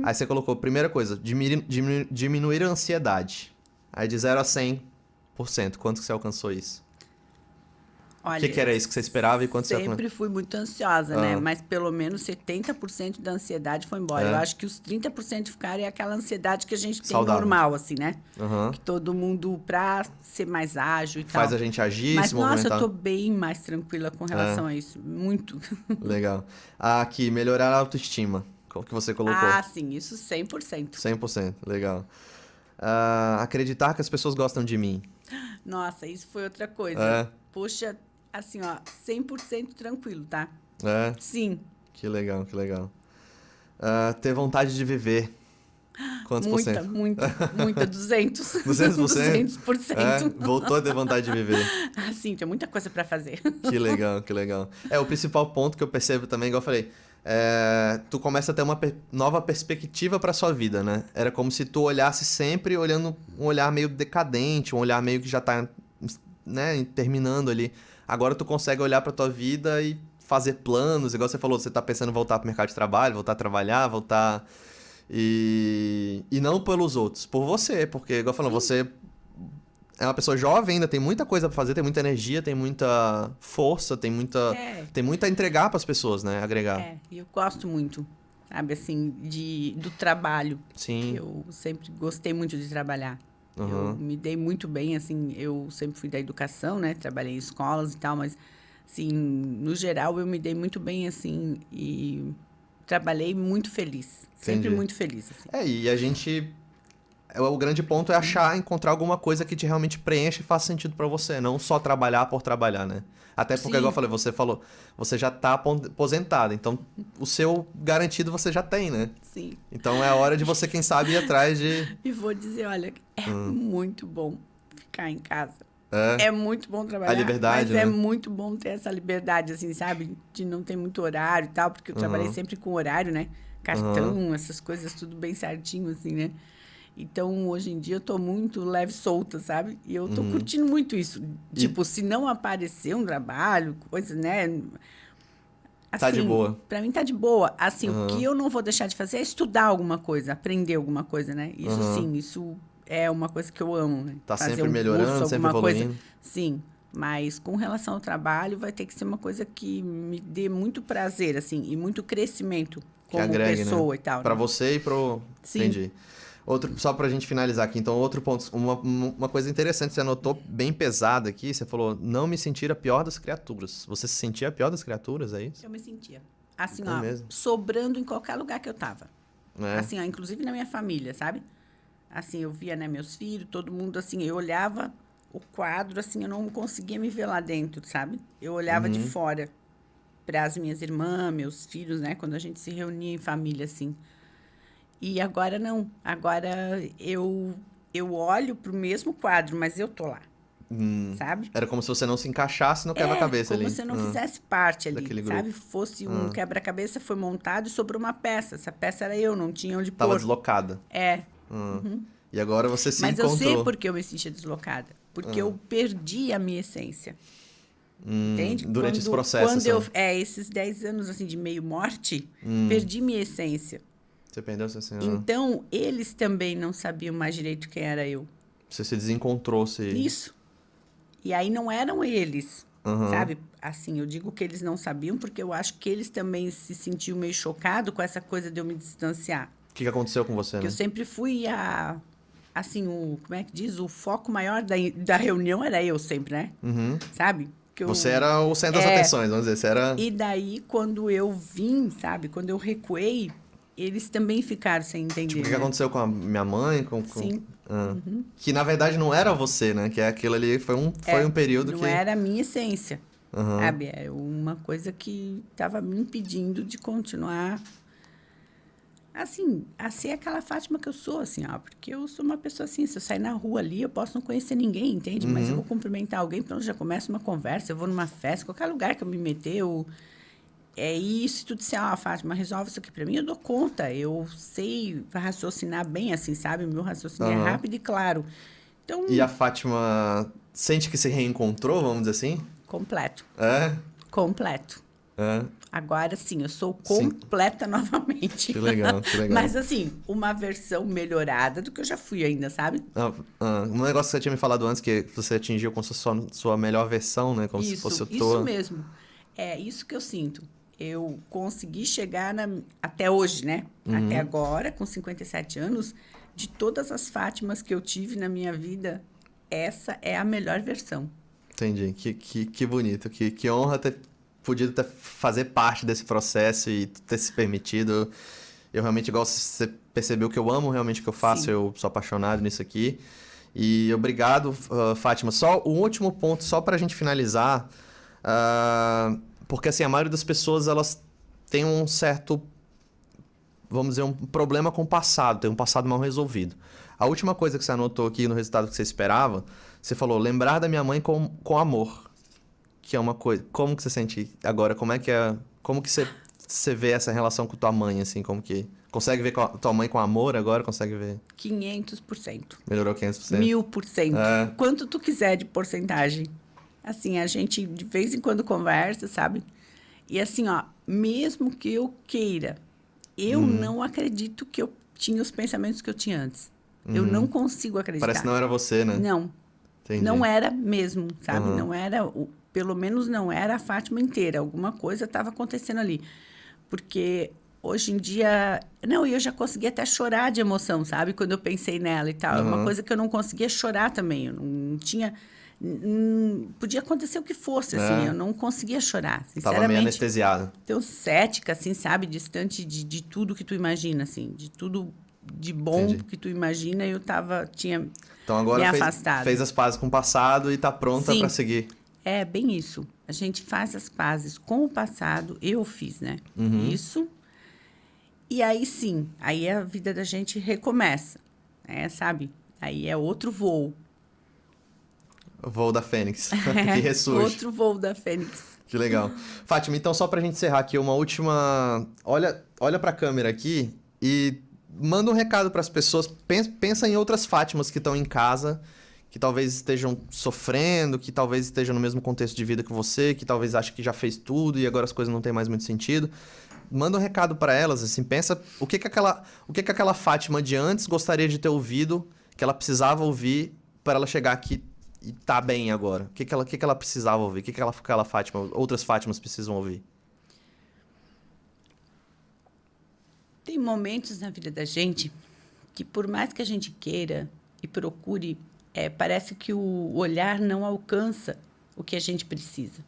Aí você colocou, primeira coisa, diminuir a ansiedade. Aí de 0 a 100%, quanto que você alcançou isso? Olha, O que era isso que você esperava e quanto você alcançou? Sempre fui muito ansiosa, né? Mas pelo menos 70% da ansiedade foi embora. Eu acho que os 30% ficaram é aquela ansiedade que a gente tem Saudável. normal, assim, né? Que todo mundo, pra ser mais ágil e tal. Faz a gente agir, Mas, se nossa, movimentar. eu tô bem mais tranquila com relação a isso. Muito. Legal. Aqui, melhorar a autoestima. Como que você colocou? Ah, sim, isso 100%. 100%, legal. Acreditar que as pessoas gostam de mim. Nossa, isso foi outra coisa. Poxa, assim, ó, 100% tranquilo, tá? Sim. Que legal, que legal. Ter vontade de viver. Quantos por cento? Muita. 200. 200%? 200%. Voltou a ter vontade de viver. Ah, sim, tem muita coisa pra fazer. Que legal, que legal. O principal ponto que eu percebo também, igual eu falei, tu começa a ter uma nova perspectiva pra sua vida, né? Era como se tu olhasse sempre olhando um olhar meio decadente, um olhar meio que já tá, né, terminando ali. Agora tu consegue olhar pra tua vida e fazer planos, igual você falou, você tá pensando em voltar pro mercado de trabalho, voltar a trabalhar, voltar... E não pelos outros, por você, porque, igual falando, você é uma pessoa jovem ainda, tem muita coisa pra fazer, tem muita energia, tem muita força, tem muito a entregar pras pessoas, né? Agregar. E eu gosto muito, sabe, assim, do trabalho. Sim. Eu sempre gostei muito de trabalhar. Uhum. Eu me dei muito bem, assim, eu sempre fui da educação, né? Trabalhei em escolas e tal, mas, assim, no geral, eu me dei muito bem, assim, e trabalhei muito feliz. Sempre Entendi. muito feliz, assim. E a gente... O grande ponto é encontrar alguma coisa que te realmente preenche e faça sentido pra você, não só trabalhar por trabalhar, né? Até porque, igual eu falei, você já tá aposentado, então o seu garantido você já tem, né? Sim. Então é a hora de você, quem sabe, ir atrás de... E vou dizer, olha, é muito bom ficar em casa. É muito bom trabalhar. A liberdade, mas né? é muito bom ter essa liberdade, assim, sabe? De não ter muito horário e tal, porque eu trabalhei sempre com horário, né? Cartão, essas coisas, tudo bem certinho, assim, né? Então, hoje em dia, eu tô muito leve, solta, sabe? E eu tô curtindo muito isso. Tipo, se não aparecer um trabalho, coisa, né? Assim, Tá de boa. Pra mim, tá de boa. Assim, o que eu não vou deixar de fazer é estudar alguma coisa, aprender alguma coisa, né? Isso, sim, isso é uma coisa que eu amo, né? Tá fazer sempre melhorando, curso, sempre evoluindo. coisa. Sim, mas com relação ao trabalho, vai ter que ser uma coisa que me dê muito prazer, assim, e muito crescimento como agregue, pessoa, né? e tal. Pra né? você e pro... Sim. Entendi. Só pra gente finalizar aqui, então, outro ponto. Uma coisa interessante, você anotou bem pesada aqui, você falou, não me sentir a pior das criaturas. Você se sentia a pior das criaturas, é isso? Eu me sentia. Assim, É mesmo? sobrando em qualquer lugar que eu tava. É. Assim, inclusive na minha família, sabe? Assim, eu via, né, meus filhos, todo mundo, assim, eu olhava o quadro, assim, eu não conseguia me ver lá dentro, sabe? Eu olhava de fora para as minhas irmãs, meus filhos, né? Quando a gente se reunia em família, assim. E agora não. Agora eu olho pro mesmo quadro, mas eu tô lá. Sabe? Era como se você não se encaixasse no quebra-cabeça ali. Como se eu não fizesse parte ali, Daquele sabe? grupo. Fosse um quebra-cabeça, foi montado e sobrou uma peça. Essa peça era eu, não tinha onde Tava pôr. deslocada. E agora você se Mas encontrou. eu sei por que eu me sentia deslocada. Porque eu perdi a minha essência. Entende? Durante esse processo. Quando esses 10 anos assim, de meio morte, perdi minha essência. Você perdeu essa cena. Então, eles também não sabiam mais direito quem era eu. Você se desencontrou-se. Isso. E aí não eram eles, sabe? Assim, eu digo que eles não sabiam porque eu acho que eles também se sentiam meio chocados com essa coisa de eu me distanciar. O que aconteceu com você, Porque né? eu sempre fui assim, como é que diz? O foco maior da reunião era eu sempre, né? Sabe? Você era o centro das atenções, vamos dizer. Você era... E daí, quando eu vim, sabe? Quando eu recuei, eles também ficaram sem entender, Tipo, o que né? aconteceu com a minha mãe? Sim. Que, na verdade, não era você, né? Que aquilo ali foi um período não que... era a minha essência, Aham. sabe? É uma coisa que estava me impedindo de continuar, assim, a ser aquela Fátima que eu sou, assim, ó. Porque eu sou uma pessoa assim, se eu sair na rua ali, eu posso não conhecer ninguém, entende? Mas eu vou cumprimentar alguém, pronto, já começa uma conversa, eu vou numa festa, qualquer lugar que eu me meter, é isso, tu disser, ó, Fátima, resolve isso aqui pra mim, eu dou conta. Eu sei raciocinar bem, assim, sabe? O meu raciocínio é Aham. rápido e claro. Então, E a Fátima sente que se reencontrou, vamos dizer assim? completo. É? Completo. É. Agora sim, eu sou Sim. completa novamente. Que legal, que legal. Mas assim, uma versão melhorada do que eu já fui ainda, sabe? Um negócio que você tinha me falado antes, que você atingiu com sua melhor versão, né? Como se fosse o Isso mesmo. É isso que eu sinto. Eu consegui chegar até hoje, né? Até agora, com 57 anos, de todas as Fátimas que eu tive na minha vida, essa é a melhor versão. Entendi. Que bonito. Que honra ter podido fazer parte desse processo e ter se permitido. Eu realmente, igual você percebeu que eu amo realmente o que eu faço, Sim. eu sou apaixonado nisso aqui. E obrigado, Fátima. Só o último ponto, só para a gente finalizar, porque assim, a maioria das pessoas, elas têm um certo, vamos dizer, um problema com o passado, tem um passado mal resolvido. A última coisa que você anotou aqui no resultado que você esperava, você falou, lembrar da minha mãe com amor, que é uma coisa... Como que você sente agora? Como que você vê essa relação com tua mãe, assim, como que... Consegue ver tua mãe com amor agora? Consegue ver? 500%. Melhorou 500%? 1000%. É. Quanto tu quiser de porcentagem. Assim, a gente de vez em quando conversa, sabe? E assim, ó, mesmo que eu queira, eu não acredito que eu tinha os pensamentos que eu tinha antes. Eu não consigo acreditar. Parece que não era você, né? Não. Entendi. Não era mesmo, sabe? Aham. Não era, pelo menos não era a Fátima inteira. Alguma coisa estava acontecendo ali. Porque hoje em dia... Não, e eu já consegui até chorar de emoção, sabe? Quando eu pensei nela e tal. É uma coisa que eu não conseguia chorar também. Eu não tinha... podia acontecer o que fosse, assim. É. Eu não conseguia chorar, Tava meio sinceramente. anestesiado. Tão cética, assim, sabe? Distante de tudo que tu imagina, assim. De tudo de bom Entendi. que tu imagina, tinha Então me agora afastado. fez as pazes com o passado e tá pronta Sim. pra seguir. É bem isso. A gente faz as pazes com o passado, eu fiz, né? Isso. E aí sim, aí a vida da gente recomeça, né? Sabe? Aí é outro voo. O voo da Fênix, que ressurge. Outro voo da Fênix. Que legal. Fátima, então só pra gente encerrar aqui, uma última... Olha pra câmera aqui e manda um recado pras pessoas. Pensa em outras Fátimas que estão em casa, que talvez estejam sofrendo, que talvez estejam no mesmo contexto de vida que você, que talvez achem que já fez tudo e agora as coisas não têm mais muito sentido. Manda um recado pra elas, assim, pensa o que aquela Fátima de antes gostaria de ter ouvido, que ela precisava ouvir para ela chegar aqui e tá bem agora. O que ela precisava ouvir? O que aquela Fátima, outras Fátimas precisam ouvir? Tem momentos na vida da gente que, por mais que a gente queira e procure, parece que o olhar não alcança o que a gente precisa.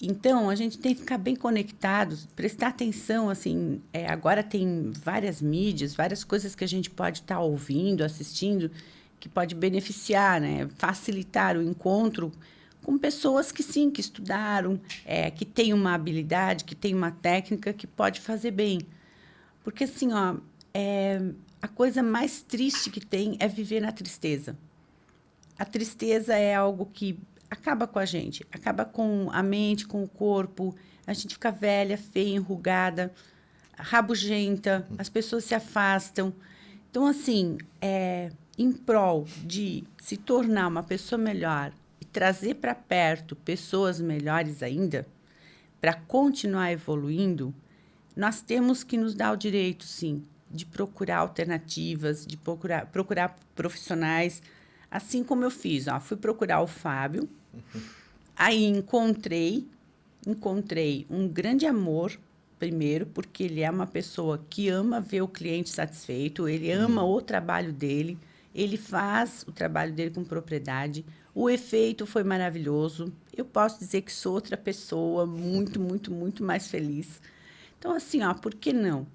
Então, a gente tem que ficar bem conectados, prestar atenção, assim, agora tem várias mídias, várias coisas que a gente pode estar ouvindo, assistindo, que pode beneficiar, né? Facilitar o encontro com pessoas que sim, que estudaram, que têm uma habilidade, que têm uma técnica que pode fazer bem. Porque, assim, ó, a coisa mais triste que tem é viver na tristeza. A tristeza é algo que acaba com a gente, acaba com a mente, com o corpo. A gente fica velha, feia, enrugada, rabugenta, as pessoas se afastam. Então, assim, em prol de se tornar uma pessoa melhor e trazer para perto pessoas melhores ainda, para continuar evoluindo, nós temos que nos dar o direito, sim, de procurar alternativas, de procurar profissionais, assim como eu fiz. Ó, fui procurar o Fábio, aí encontrei um grande amor, primeiro, porque ele é uma pessoa que ama ver o cliente satisfeito, ele ama o trabalho dele, Ele faz o trabalho dele com propriedade. O efeito foi maravilhoso. Eu posso dizer que sou outra pessoa, muito, muito, muito mais feliz. Então, assim, ó, por que não?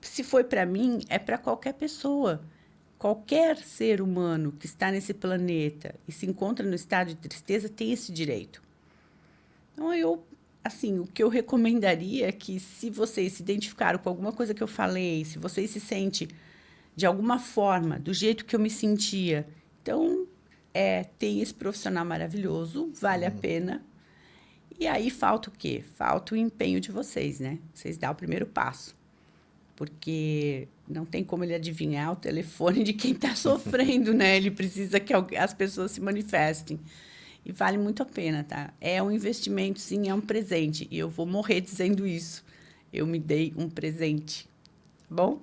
Se foi para mim, é para qualquer pessoa. Qualquer ser humano que está nesse planeta e se encontra no estado de tristeza tem esse direito. Então, assim, o que eu recomendaria é que, se vocês se identificaram com alguma coisa que eu falei, se vocês se sentem de alguma forma, do jeito que eu me sentia, então, tem esse profissional maravilhoso, vale a pena. E aí falta o quê? Falta o empenho de vocês, né? Vocês dão o primeiro passo. Porque não tem como ele adivinhar o telefone de quem está sofrendo, né? Ele precisa que as pessoas se manifestem. E vale muito a pena, tá? É um investimento, sim, é um presente. E eu vou morrer dizendo isso. Eu me dei um presente. Bom?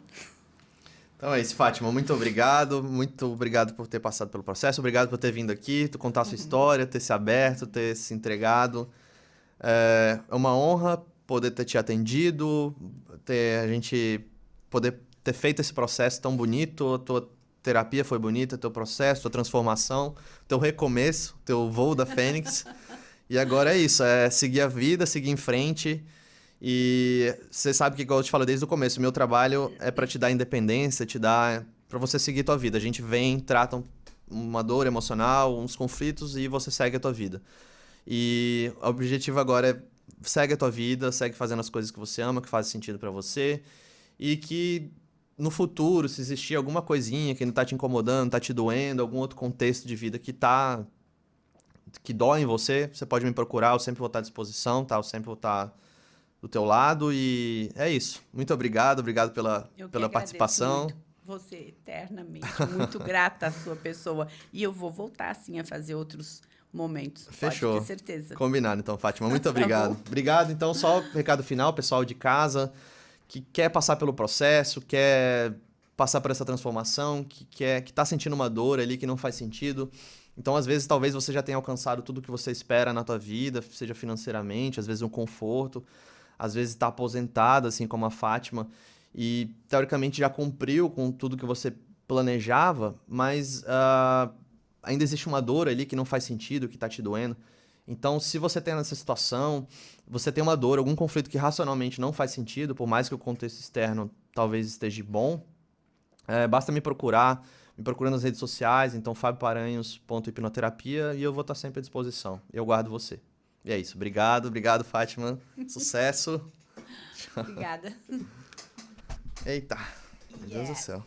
Então é isso, Fátima. Muito obrigado. Muito obrigado por ter passado pelo processo. Obrigado por ter vindo aqui, tu contar a sua história, ter se aberto, ter se entregado. É uma honra poder ter te atendido, a gente poder ter feito esse processo tão bonito. A tua terapia foi bonita, teu processo, tua transformação, teu recomeço, teu voo da Fênix. E agora é isso, é seguir a vida, seguir em frente. E você sabe que, igual eu te falei desde o começo, o meu trabalho é para te dar independência, para você seguir tua vida. A gente vem, trata uma dor emocional, uns conflitos e você segue a tua vida. E o objetivo agora é segue a tua vida, segue fazendo as coisas que você ama, que fazem sentido para você. E que no futuro, se existir alguma coisinha que não tá te incomodando, tá te doendo, algum outro contexto de vida que dói em você, você pode me procurar, eu sempre vou estar à disposição, tá? Eu sempre vou estar do teu lado e é isso. Muito obrigado pela participação. Muito. Você eternamente muito grata à sua pessoa. E eu vou voltar, sim, a fazer outros momentos. Fechou. Pode ter certeza. Combinado, então, Fátima. Muito obrigado. Obrigado. Então, só recado final, pessoal de casa que quer passar pelo processo, quer passar por essa transformação, que tá sentindo uma dor ali que não faz sentido. Então, às vezes, talvez você já tenha alcançado tudo que você espera na tua vida, seja financeiramente, às vezes um conforto, às vezes está aposentado, assim como a Fátima, e teoricamente já cumpriu com tudo que você planejava, mas ainda existe uma dor ali que não faz sentido, que está te doendo. Então, se você tem nessa situação, você tem uma dor, algum conflito que racionalmente não faz sentido, por mais que o contexto externo talvez esteja bom, basta me procurar nas redes sociais, então fabioparanhos.hipnoterapia, e eu vou estar sempre à disposição. Eu guardo você. E é isso. Obrigado, Fátima. Sucesso. Obrigada. Eita, meu Deus do céu.